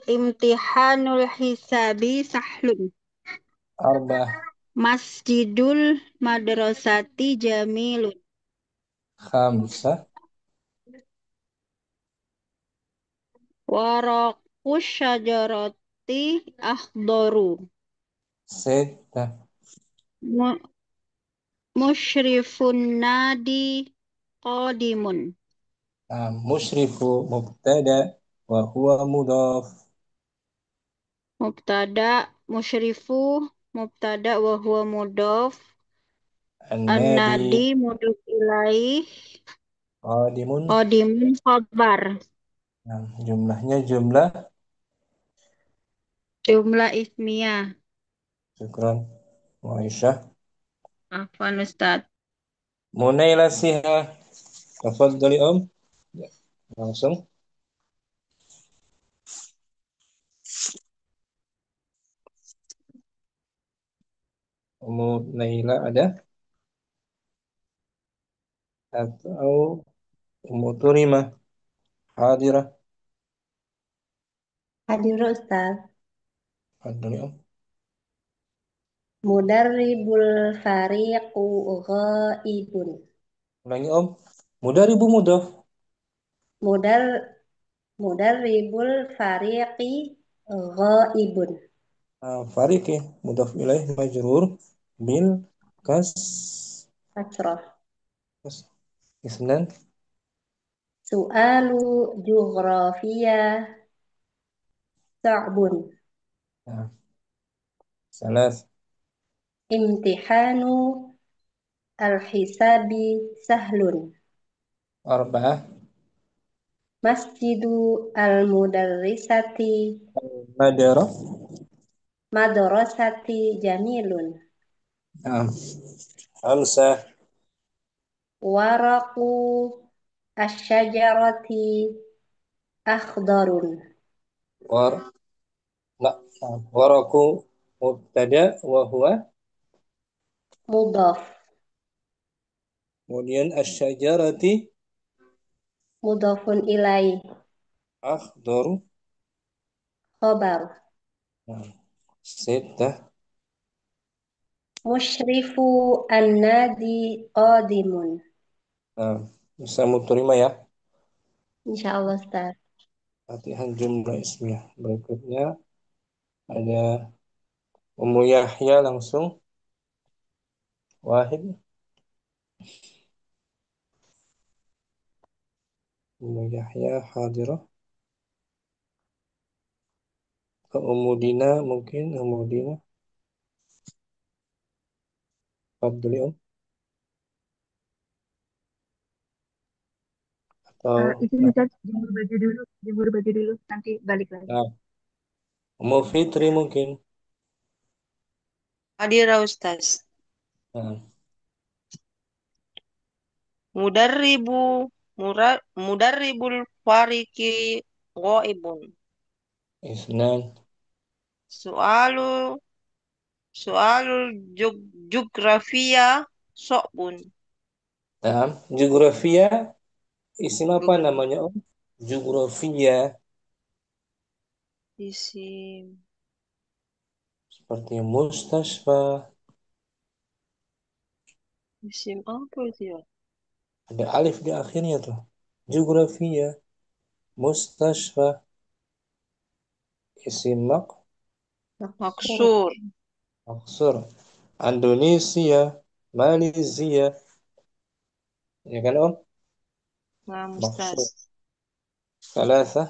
Imtihanul hisabi sahlun. Arbah. Masjidul madrasati jamilun. Khamsah. Waraqush syajarati akhdaru. Sittah. Musyrifun nadi qadimun. Musyrifu mubtada wa huwa mudhaf. Musyrifu mubtada wa huwa mudhaf. An-nadi An-nadi mudhaf ilaih. qadimun. Qadimun khabar. Jumlahnya jumlah Ismiyah. syukran Wa Aisyah. Afwan Ustaz. Munaila Siha. Tafadhali Om. Ya, langsung. Munaila ada? Atau Ummu Turimah hadirah? Hadir Ustaz. Tafadhali Om. Mudarribul fariqu ghaibun. Ulangi Om. Mudaribu mudhaf. Mudarribul fariqi ghaibun. Fariqi mudhaf ilaih majrur bil Kasrah. isnan. Su'alu jughrafiya sa'bun. Salas. Imtihanu al-hisabi sahlun. Arba'ah. Masjidu al-mudarrisati Madarah. madrasati jamilun. Khamsah. Waraqu asyajarati akhdarun. War la waraku mubtada wa huwa Mudhaf. kemudian asyajarati Mudhafun ilaih. akhdar. Khabar. Sittah. Musyrifu an-nadi qadimun. Bisa terima ya. Insyaallah Ustaz. Latihan jumlah ismiyah. Berikutnya ada Ummu Yahya langsung. Wahid. Ummu Yahya hadirah. Ke Ummu Dina mungkin. Ummu Dina. Fadli Atau Izin Ustaz, jemur baju dulu, nanti balik lagi. nah, Ummu Fitri mungkin. Hadirah Ustaz. Nah, Mudarribul fariki ghaibun. Isnan. Soalu Soalul Geografia Sokbun. Nah, geografia isim apa namanya Om? Geografia Isim seperti mustasfa. isim apa itu ya? Ada alif di akhirnya tuh. Geografia, mustasfa, isim Maksur. maksur. Indonesia, Malaysia. Ya kan Om? Nah, Maksur. Ustaz. Salasa,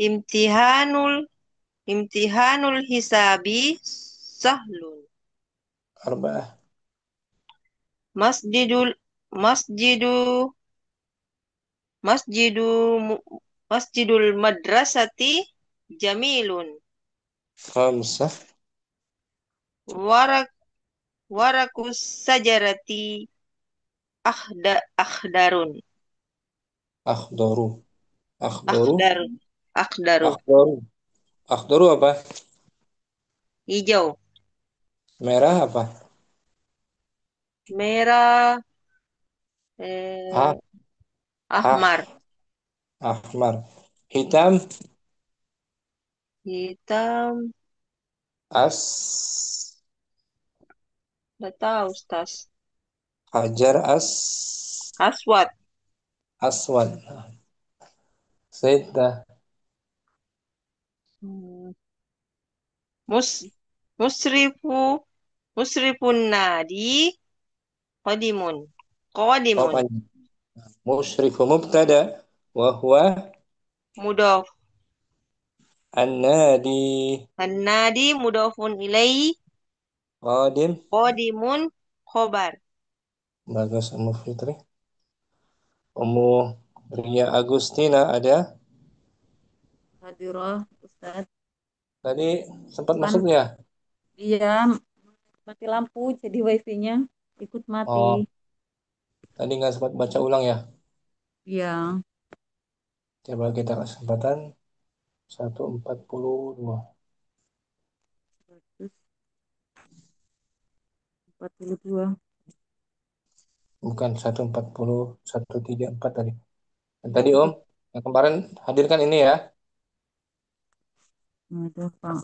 Imtihanul Imtihanul hisabi sahlun. arba'ah, Masjidul Masjidu Masjidu Masjidul madrasati jamilun. khamsah, Warak Warakus sajarati akhdarun. akhdaru, akhdaru, Akhdar Akhdaru. akhdaru. Akhdaru apa? Hijau. Merah apa? Merah Ah, ahmar. ahmar. Hitam, Hitam. as, Nggak tahu, Ustaz. hajar, Aswad. aswad. Sita, Hmm. Mus Musrifu Musrifun nadi Qadimun. oh Qadimun. panjang. Musyrifu mubtada, wa huwa Mudaf. an-nadi, An-nadi mudafun ilaihi. qadim. Qadimun khobar. Bagus Ummu Fitri. Ummu Ria Agustina ada. Hadirah, Ustaz. Tadi sempat Kan masuk ya? iya mati lampu jadi wifi-nya ikut mati. Oh, tadi nggak sempat baca ulang ya? Iya. Coba kita kesempatan 1:42. 142. Bukan 1:40, 1:34 tadi. Dan tadi Itu Om, yang kemarin hadirkan ini ya. ada Pak.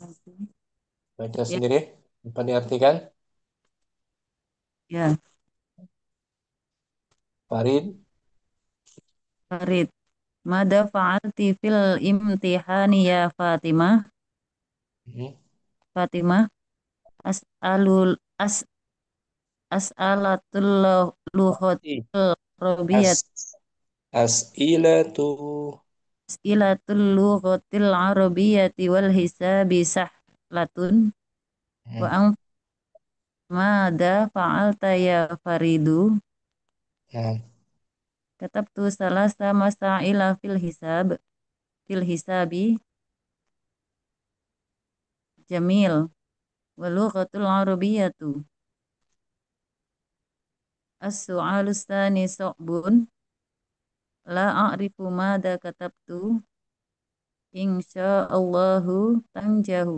Baca Ya, sendiri, apa diartikan? ya. Farid, Farid. Mada fa'alti fil imtihani ya Fatimah? hmm. Fatimah. As'alul as'alatul I. lughatil As, arabiyyah as'ilatu. as'ilatul lughatil arabiyyati wal hisabi sahlatun wa Hmm. ang mada fa'alta ya Faridu? Nah, Katabtu salasa masaila fil hisabi jamil wa lughatul arabiyyatu as-su'alu tsani su'bun la a'rifu mada katabtu insyaallahu tanjahu.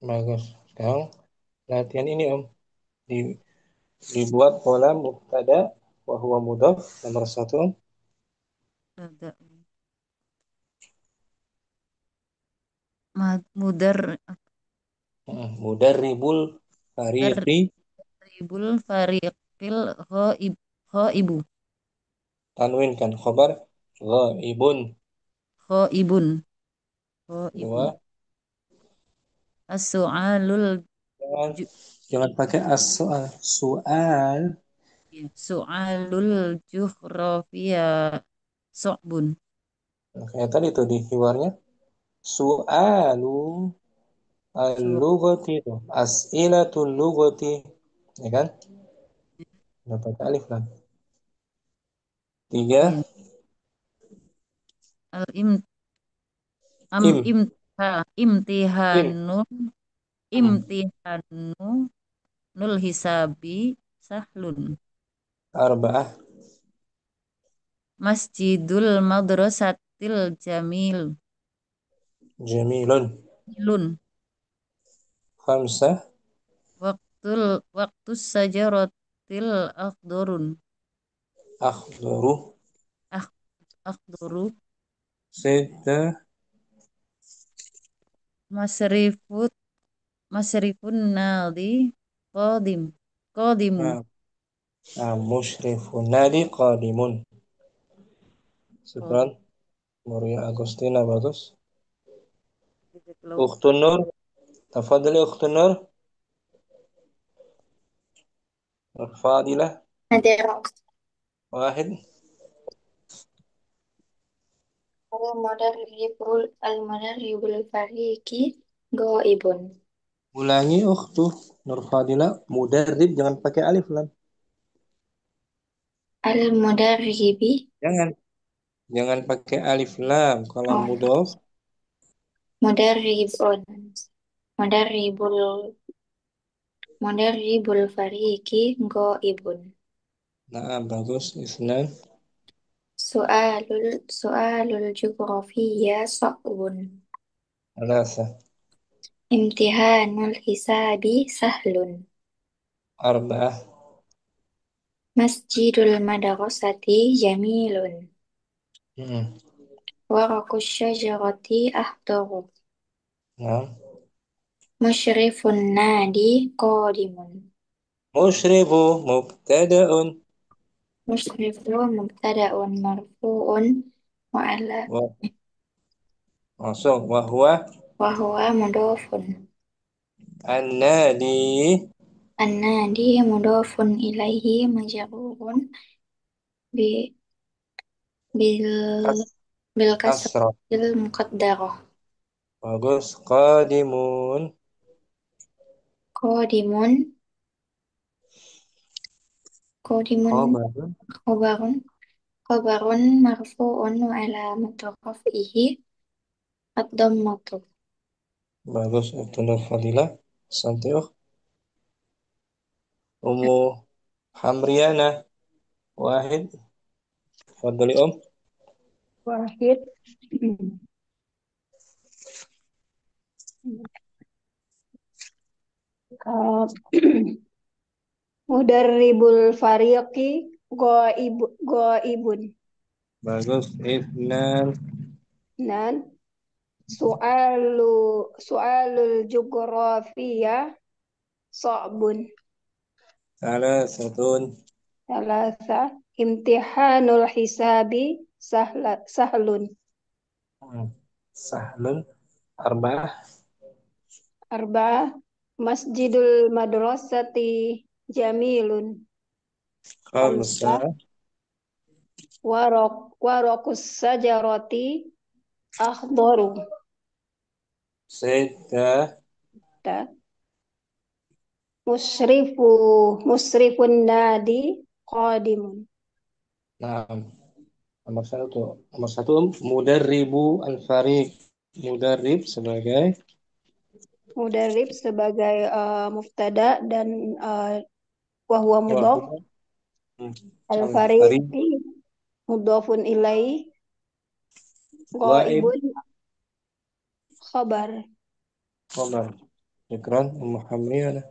bagus. Sekarang latihan ini Om. Dibuat pola mubtada wa huwa mudhaf nomor 1 Om. Ada mudar Mudarribul fariqi, ribul fariqil ibu tanwinkan khobar ghaibun. ibun ibu Dua, as-su'alul jangan ju- jangan pakai as-soal. Soal Ya. Soalul jughrafiya so'bun. Kayak tadi tuh di hiwarnya. Su'alu Su al-lughati itu. As'ilatul lughati. Ya kan? Dapat alif lam. 3. ya. Al im am Im. imtiha Im. imtihanu Hmm. imtihanu nul hisabi sahlun. Arba'ah. Masjidul madrasatil jamil Jamilun. lun. Khamsah. Waktu sajaratil akhdurun. Akhdaru. Akh akhduru Sittah. masrifut masrifun nadi qadim qadimun. Nah, musyrifun nadi qadimun. Oh, Syukran. Maria Agustina bagus. jazakallahu. Ukhtun Nur. Tafadhali Ukhtun Nur. Fadilah. Nanti Wahid. al-mudarribul fariqi ghaibun. Ulangi Ukhtu Nur Fadilah. Mudarrib jangan pakai alif lam. Al-mudarribi. Jangan. Jangan pakai alif lam. Kalau Oh, mudhof. mudarribun. Mudarribul mudarribul fariqi ghaibun. Nah, bagus. Isnan. Su'alul jugrafiyya sa'bun. Alasa. Imtihanul hisabi sahlun. Arba'ah. Masjidul madrasati jamilun. Hmm. Waraqus syajarati ahdaru. Nah. Musyrifun nadi qadimun. Musyrifu mubtada'un. Musyrifu mubtada'un marfu'un wa ala Wa- Langsung. Wahwa. wa huwa mudhafun. An-nadi. An-nadi mudhafun ilaihi majrurun bi bil Kas- bil Kasrah. kasratil muqaddarah. Bagus. Qadimun. Qadimun Khabarun. khabarun khabarun marfu'un wa alamatu raf'ihi ad-dhammatu. Bagus. Itu Nur Fadilah. Santai. Ummu Hamriana. Wahid. Fadli Wahid. Uh, Mudarribul fariqi ghaibun. Bagus. Ibnan. Dan su'alul jugrafiyya sa'bun. Salasatun. Salasa imtihanul hisabi sahlun. Sahlun. Arba'ah. Arba'ah masjidul madrasati jamilun. Khamsah Khamsah. waraqus sajarati akhdaru. Sittah. Ta- musrifun nadi qadimun. Nah, nomor satu mudarribu al-fariq. Mudarrib sebagai Mudarrib sebagai mubtada dan wahwa mudhaf. wahyu al-fariq. Al-fariqi mudhafun ilaihi Ghaib. ghaibun khabar. Khabar. Syukran. Ummu Hamriana.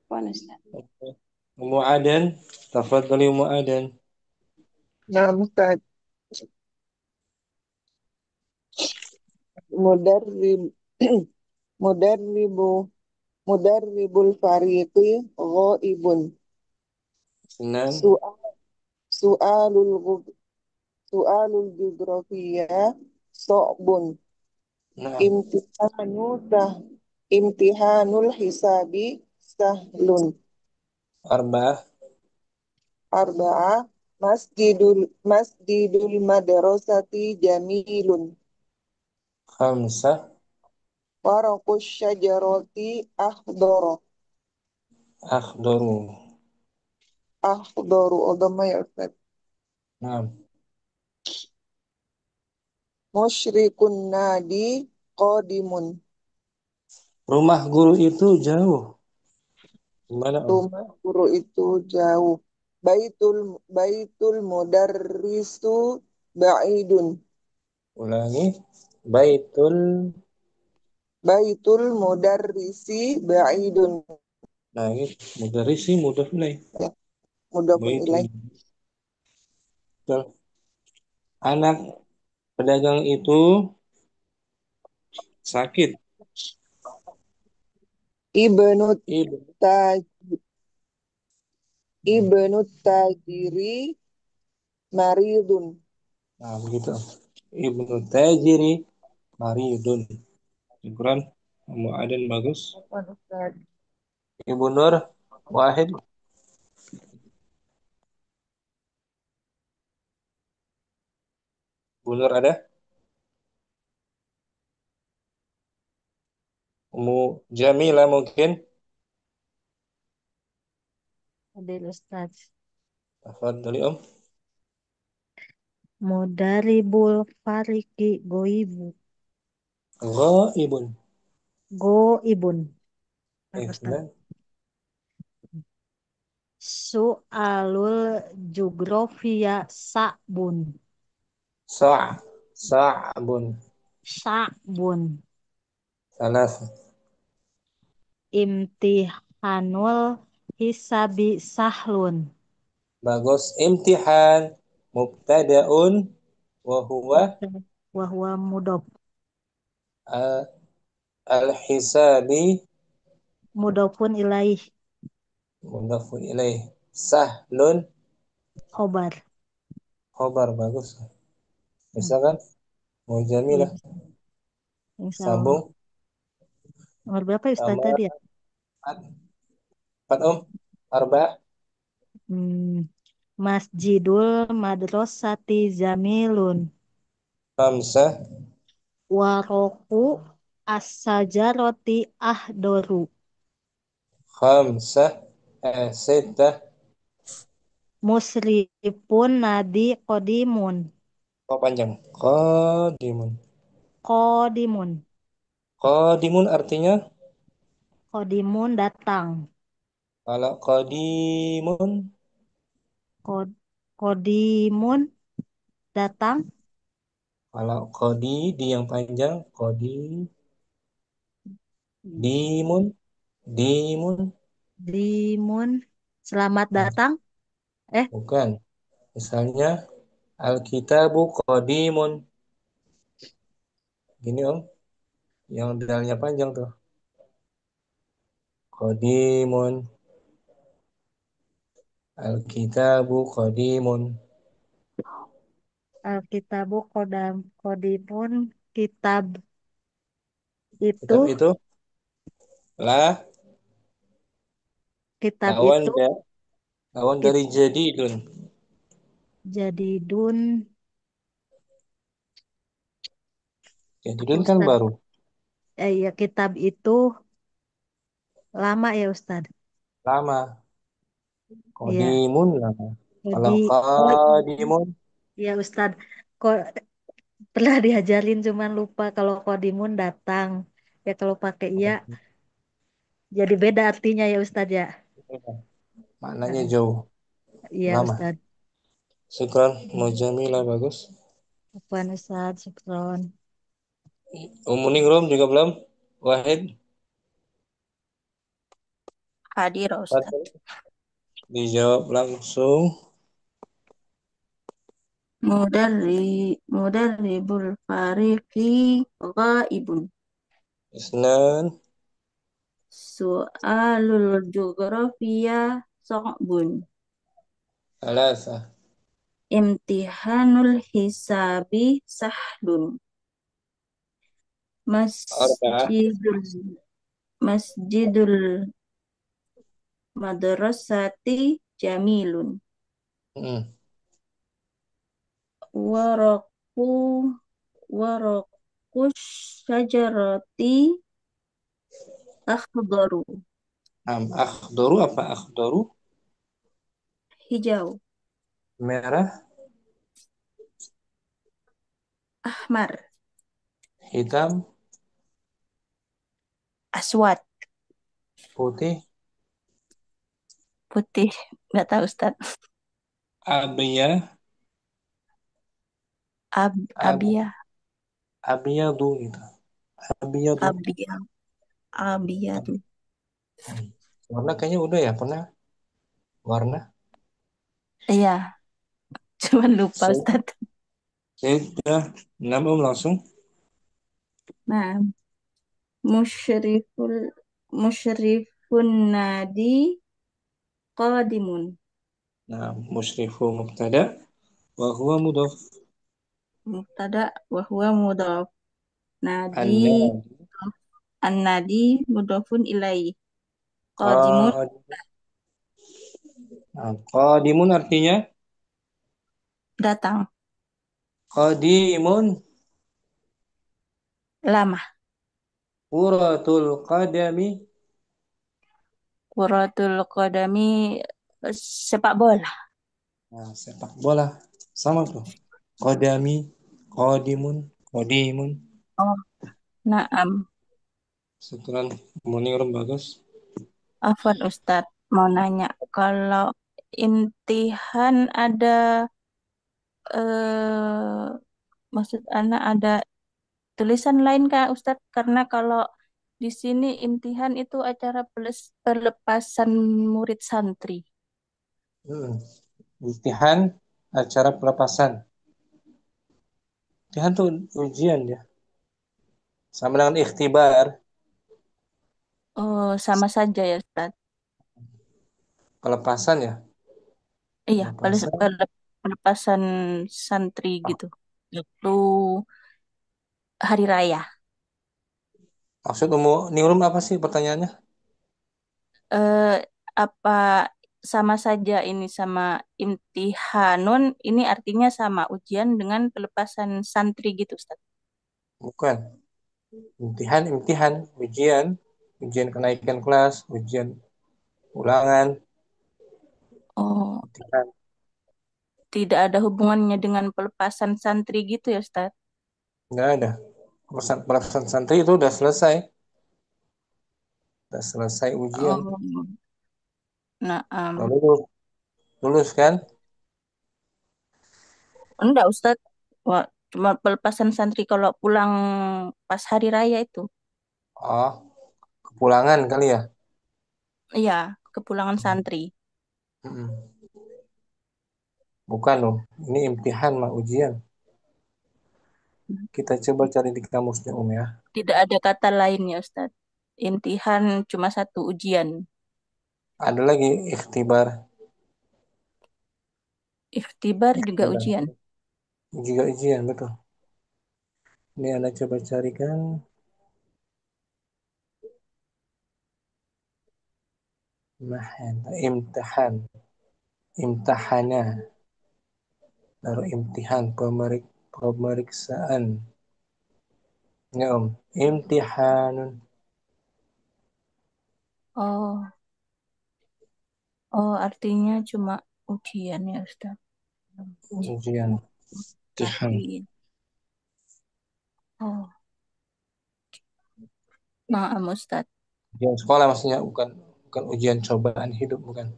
Panasta. Ummu Adan. Tafadhali Ummu Adan. Nah, Ustaz, mudarrib mudarribu mudarribul fariqi ghaibun. Senan. Su'al su'alul su'alul jugrafiyya so'bun. Nah, Imtihanul hisabi sahlun. arba'ah. Arba'ah. Masjidul madrasati jamilun. Khamsah. Warakus syajarati akhdara. Akhdaru. Akhdharu Obama ya Ustaz. Naam. Musyrikun nadi qadimun. Rumah guru itu jauh. Gimana, Om? Rumah guru itu jauh. Baitul mudarrisu ba'idun. Ulangi. Baitul. Baitul mudarrisi ba'idun. Nah, ini mudarrisi mudhaf ilaih. Ya, mudhafun Baitul. ilaih. Betul. Anak pedagang itu sakit. Ibnu Ibu. taj Ibnu tajiri maridun. Nah, begitu. Ibnu tajiri maridun. Syukran. Kamu Aden bagus. Ustaz. Ibu Nur Wahid. Bu Nur ada? Umu Jamila mungkin. Adil Ustaz. Tafadhali Om. Mudaribul fariki goibu. Ghaibun. Goibun. Ustaz. Ihsan. Su'alul jugrofia sa'bun. Sa'bun. Sa'bun. Salas. Imtihanul hisabi sahlun. Bagus. Imtihan. Mubtada'un. Wahuwa. Wahuwa mudob. Al-hisabi. Mudofun ilaih. Mudafun ilaih. Sahlun. Khobar. Khobar. Bagus. Bisa kan? Mau Jamilah. Insya Allah. Sambung. Nomor berapa ya Ustaz Sama tadi ya? 4 Om. Arba. Masjidul madrasati jamilun. Khamsah. Waroku as-sajaroti ahdoru. Khamsah. Sittah. Musrifun nadi kodimun. Kok panjang? Qadimun. Kodimun. Qadimun artinya? Kodimun datang. Kalau qadimun. Kodimun datang. Kalau qadi di yang panjang. Qadi. Dimun. Dimun. Dimun. Selamat datang. Bukan. Misalnya. Al-kitabu qadimun. Gini Om. Yang dalnya panjang tuh. Qadimun. Al-kitabu qadimun. Al-kitabu kodimun. Kitab Kitab itu. itu. Lah. Kitab Lawan itu. Lawan dari jadidun. Jadidun. Jadidun kan baru. Ya kitab itu lama ya Ustaz. Lama. Qadimun lama. Kalau qadimun. Ya Ustaz. Kok pernah diajarin cuman lupa kalau kodimun datang. Ya kalau pakai iya jadi beda artinya ya Ustaz ya. Maknanya jauh. Iya Lama. Ustaz. Syukran. Mujamilah bagus. Apaan Ustaz? Syukron. Ningrum juga belum? Wahid. Hadir Ustaz. Dijawab langsung. Mudarribul fariqi ghaibun. Isnan. Su'alul jugrafia so'bun. Alasa. Imtihanul hisabi sahlun. Masjidul madrasati jamilun. Mm. Waraku waraku syajarati akhdaru. Akhdaru apa akhdaru? Hijau. Merah, Ahmar. hitam, Aswad. putih, Putih. Nggak tahu Ustaz. abiyah, ab, Abiyah. abiyadu gitu. Abiyadu. Abiyah. Abiyadu. Warna kayaknya udah ya, pernah warna. Iya. Cuman lupa Saya, Ustaz. saya udah langsung. Nah. Musyriful musyrifun nadi qadimun. Nah, musyrifu mubtada wa huwa mudhaf. Mubtada wa huwa mudhaf. Nadi An-nadi. an-nadi mudhafun ilaih. Qadimun Nah, qadimun artinya datang. qadimun Lama. kuratul qadami. Kuratul qadami sepak bola. Nah, sepak bola sama tuh. Qadami, qadimun, qadimun. Oh, naam. Setelah Munir bagus. Afwan Ustadz, mau nanya kalau imtihan ada maksud anak ada tulisan lain Kak Ustadz? Karena kalau di sini imtihan itu acara pelepasan murid santri. Imtihan acara pelepasan. Imtihan tuh ujian ya. Sama dengan ikhtibar. Oh, sama saja ya Ustadz. Pelepasan ya. Iya, Pelepasan. pelepasan santri gitu. Itu hari raya. Maksud umum Ningrum apa sih pertanyaannya? Eh, apa sama saja ini sama imtihanun ini artinya sama ujian dengan pelepasan santri gitu Ustaz. Bukan. Imtihan, ujian kenaikan kelas, ujian ulangan, Oh, imtihan. tidak ada hubungannya dengan pelepasan santri gitu ya Ustaz. Nggak ada. Pelepasan santri itu udah selesai. Udah selesai ujian. Oh, nah, Lalu lulus kan? enggak Ustaz. Wah, cuma pelepasan santri kalau pulang pas hari raya itu. Oh, kepulangan kali ya? Iya, kepulangan santri. Mm-mm. Bukan dong. Ini imtihan mah ujian. Kita coba cari di kamusnya ya. Tidak ada kata lain ya Ustaz. Imtihan cuma satu ujian. Ada lagi ikhtibar. Ikhtibar juga Ikhtibar. ujian. Juga ujian, betul. Ini Anda coba carikan. Imtihan. Imtahana. Lalu imtihan, pemeriksaan. Ya Om. Imtihanun. Oh, oh artinya cuma ujian ya Ustaz. Ujian. Imtihan. Tahwil. Oh, maaf Ustaz. Ujian sekolah maksudnya bukan ujian cobaan hidup, bukan.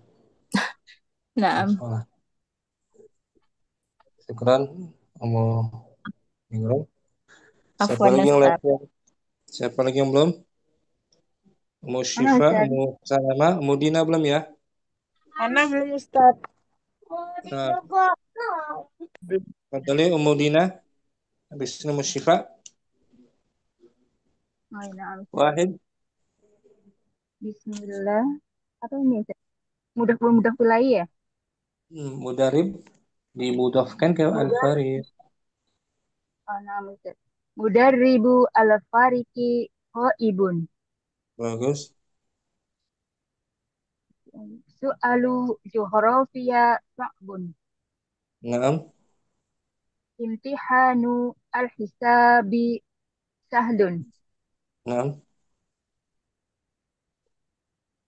Ujian Naam. sekolah. Syukran, Om Ningrum. Siapa Afwan lagi yang Ustaz. lihat? Siapa lagi yang belum? Umu Mana Syifa, Ustaz? Umu Salama, Umu Dina belum ya? Ana belum Ustaz. Nah, Fadli, Umu Dina. Habis ini Umu Syifa. Oh, nah, Ustaz. Wahid. Bismillah. Apa ini Ustaz? Mudah mulai ya? Mudarib. Dimudafkan ke Al-Farid. Oh, nah, Ustaz. Mudarribu al-fariki qaibun. Bagus. Su'alu jughrafiya sa'bun. Naam. Imtihanu al-hisabi sahlun. Naam.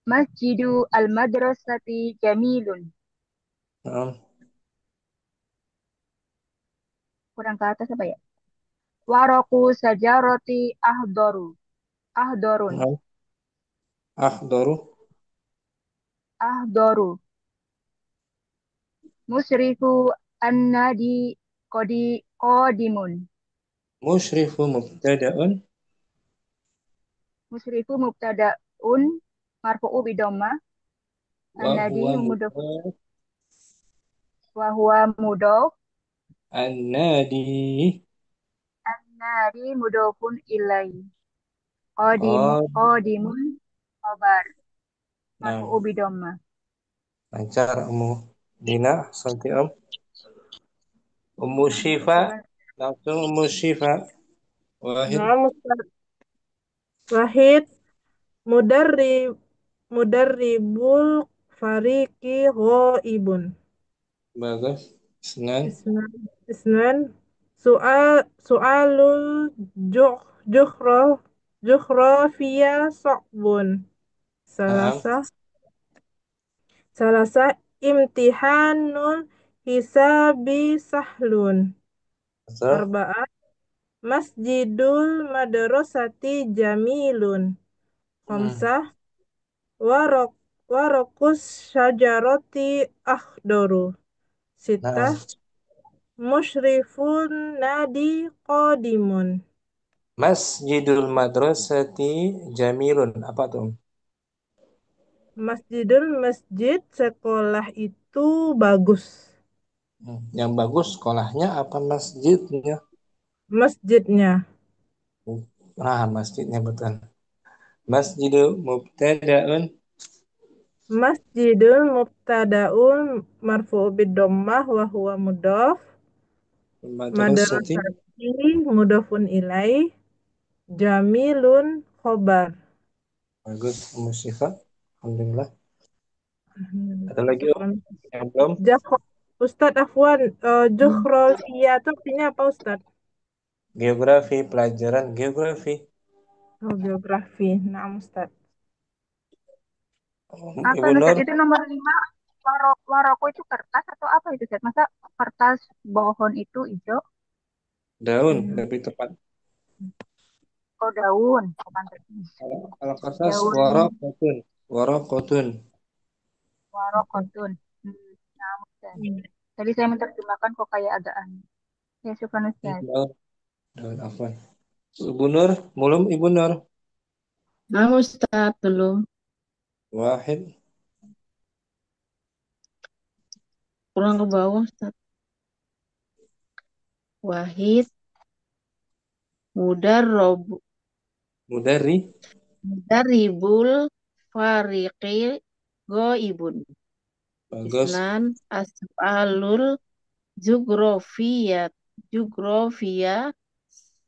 Masjidu al-madrasati jamilun. Naam. Kurang ke atas apa ya? Waraku sajaroti ahdoru. Ahdorun. Naam. Ahdaru. Ahdoru. Musrifu an-nadi qadimun. Musyrifu mubtada'un. Musrifu mubtada'un marfu'u bidomma. Wa An-nadi huwa mudhof mudhaf. wa huwa mudhof. An-nadi. An-nadi mudhofun ilai. Qad. Qadimun khabar. Naam. Marfu'u bidomma. Lancar Ummu Dina, santi Om. Ummu Syifa. Syukran. Langsung Ummu Syifa. Wahid. Naam Ustaz. Wahid mudarrib mudarribul fariki ghaibun. Bagus. Isnan. Isnan isnan soalul juh juhro juhrofia sokbun. Naam. Salasa salasa imtihanul hisabi sahlun. Betul. Arba'ah masjidul madrasati jamilun. Khamsah warok warokus syajaroti akhdoru. Naam. Sita musyrifun nadi qadimun. Masjidul madrasati jamilun. Apa tuh? Masjid sekolah itu bagus. Yang bagus sekolahnya apa masjidnya? Masjidnya. Nah, masjidnya betul. Masjidul mubtada'un. Masjidul mubtadaun marfu'u bid-dhammah wa huwa mudhaf. Madrasati. Madrasati mudhafun ilaih. Jamilun khobar. Bagus, Ummu Syifa. Alhamdulillah. Ada lagi Om? Syukran. Yang belum? Ustadz Afwan, Juhrofia itu artinya apa Ustadz? Geografi, pelajaran geografi. Oh, geografi. Nah, Ustadz. Apa Ibu Nur, Ustaz itu nomor 5 waroko itu kertas atau apa itu Ustaz? Masa kertas bohon itu hijau? daun lebih tepat. Oh daun, bukan kertas. Kalau kertas Daun waraqatun. Waraqatun. warokotun. Nah, Ustaz. Tadi saya menerjemahkan kok kayak agak aneh. Ya, syukran Ustaz. Daun, daun afwan. Ibu Nur, belum Ibu Nur. Nah, Ustaz, belum. Wahid. Kurang ke bawah, Ustaz. Wahid, mudarrob, Mudari. mudarribul fariqi goibun. Bagus. Isnan, as'alul jugrofia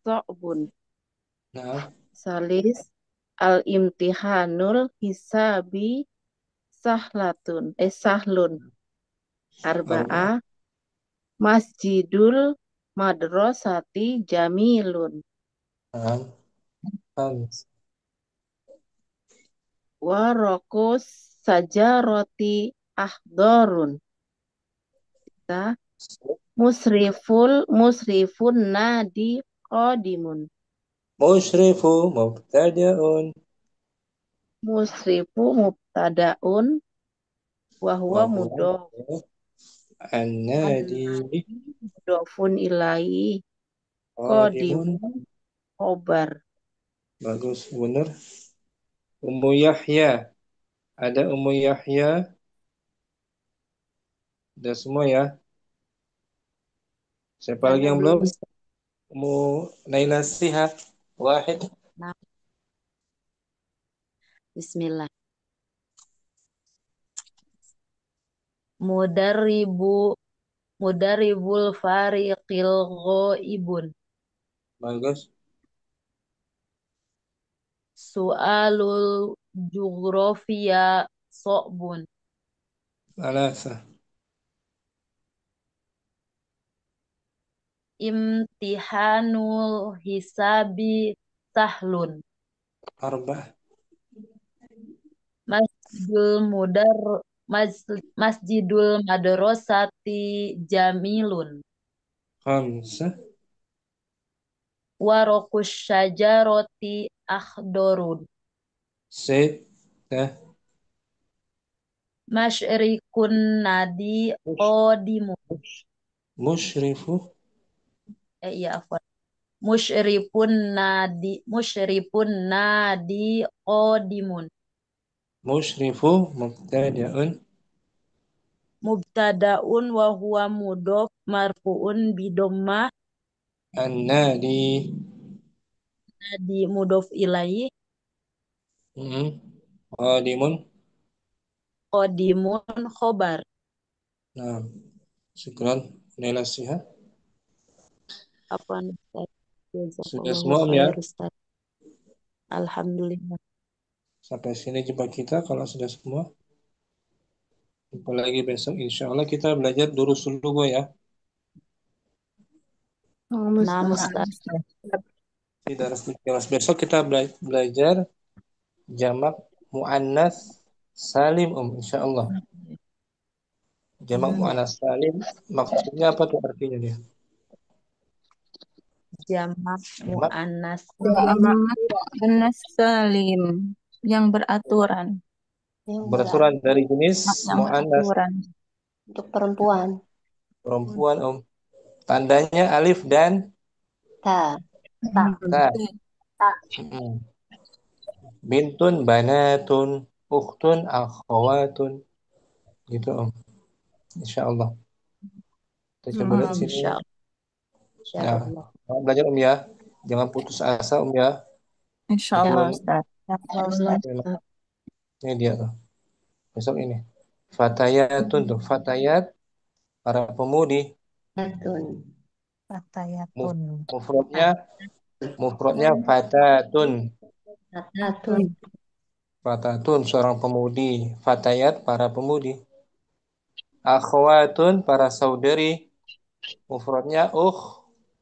so'bun. Nah, Salis, al-imtihanul hisabi sahlun. Arba'ah, masjidul madrasati jamilun. nah, Warokus sajaroti ahdorun. Musrifun nadi qadimun. Musyrifu mubtada'un. Musrifu mubtadaun wa huwa mudhof. An-nadi. Mudhofun ilaihi. Qadimun. Qadimun khobar. Bagus, benar. Ummu Yahya. Ada Ummu Yahya. Ada semua ya. Siapa lagi yang belum? Ummu Naila Sihat. Wahid. Nah, Bismillah. Mudarribul fariqil ghaibun. Bagus. Su'alul jugrofia so'bun. Alasa. imtihanul hisabi sahlun. Arbah. Masjidul madrasati jamilun. Khamsah. Warokus syajaroti akhdorun. Sittah. Masyrikun nadi qodimun. Musyrifu. Iya, afwan. Musyrifun nadi qodimun. Musyrifu mubtada'un. Mubtadaun wa huwa mudhof marfuun bidomma. An-nadi. Nadi mudhof ilaih. Qadimun. Qodimun khobar. Nah, syukran. Nila siha. Apaan Ustaz? Sudah Jazakallahu semua ya. khair Ustaz. Alhamdulillah. Sampai sini jumpa kita kalau sudah semua. Jumpa lagi besok. Insya Allah kita belajar durusul lughah ya. Nama Ustaz. Di kelas besok kita belajar jamak muannas salim insya Allah. Jamak muannas salim maksudnya apa tuh artinya dia? Jamak muannas salim yang beraturan. Beraturan dari jenis muannas Untuk perempuan. Perempuan Tandanya alif dan Ta. ta. Bintun, banatun, ukhtun, akhawatun. Gitu Insya Allah. Kita coba lihat sini. Nah, belajar ya. Jangan putus asa ya. Insya Allah Ustaz. Ini dia tuh. Besok ini. Fatayatun tuh. Fatayat para pemudi. Fatayatun. Mufradnya fatatun. Fatatun. Fatatun seorang pemudi. Fatayat para pemudi. Akhwatun para saudari. Mufradnya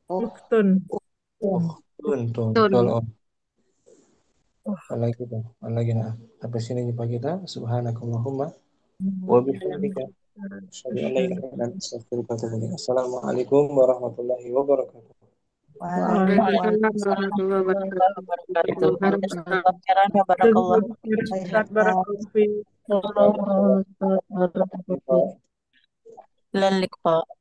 Ukhtun. Betul. Lagi tuh. Lagi sampai sini jumpa kita. Subhanakallahumma wa bihamdika. Assalamualaikum warahmatullahi wabarakatuh. Waalaikumsalam warahmatullahi wabarakatuh. Barakallahu fiik. Lalik Pak.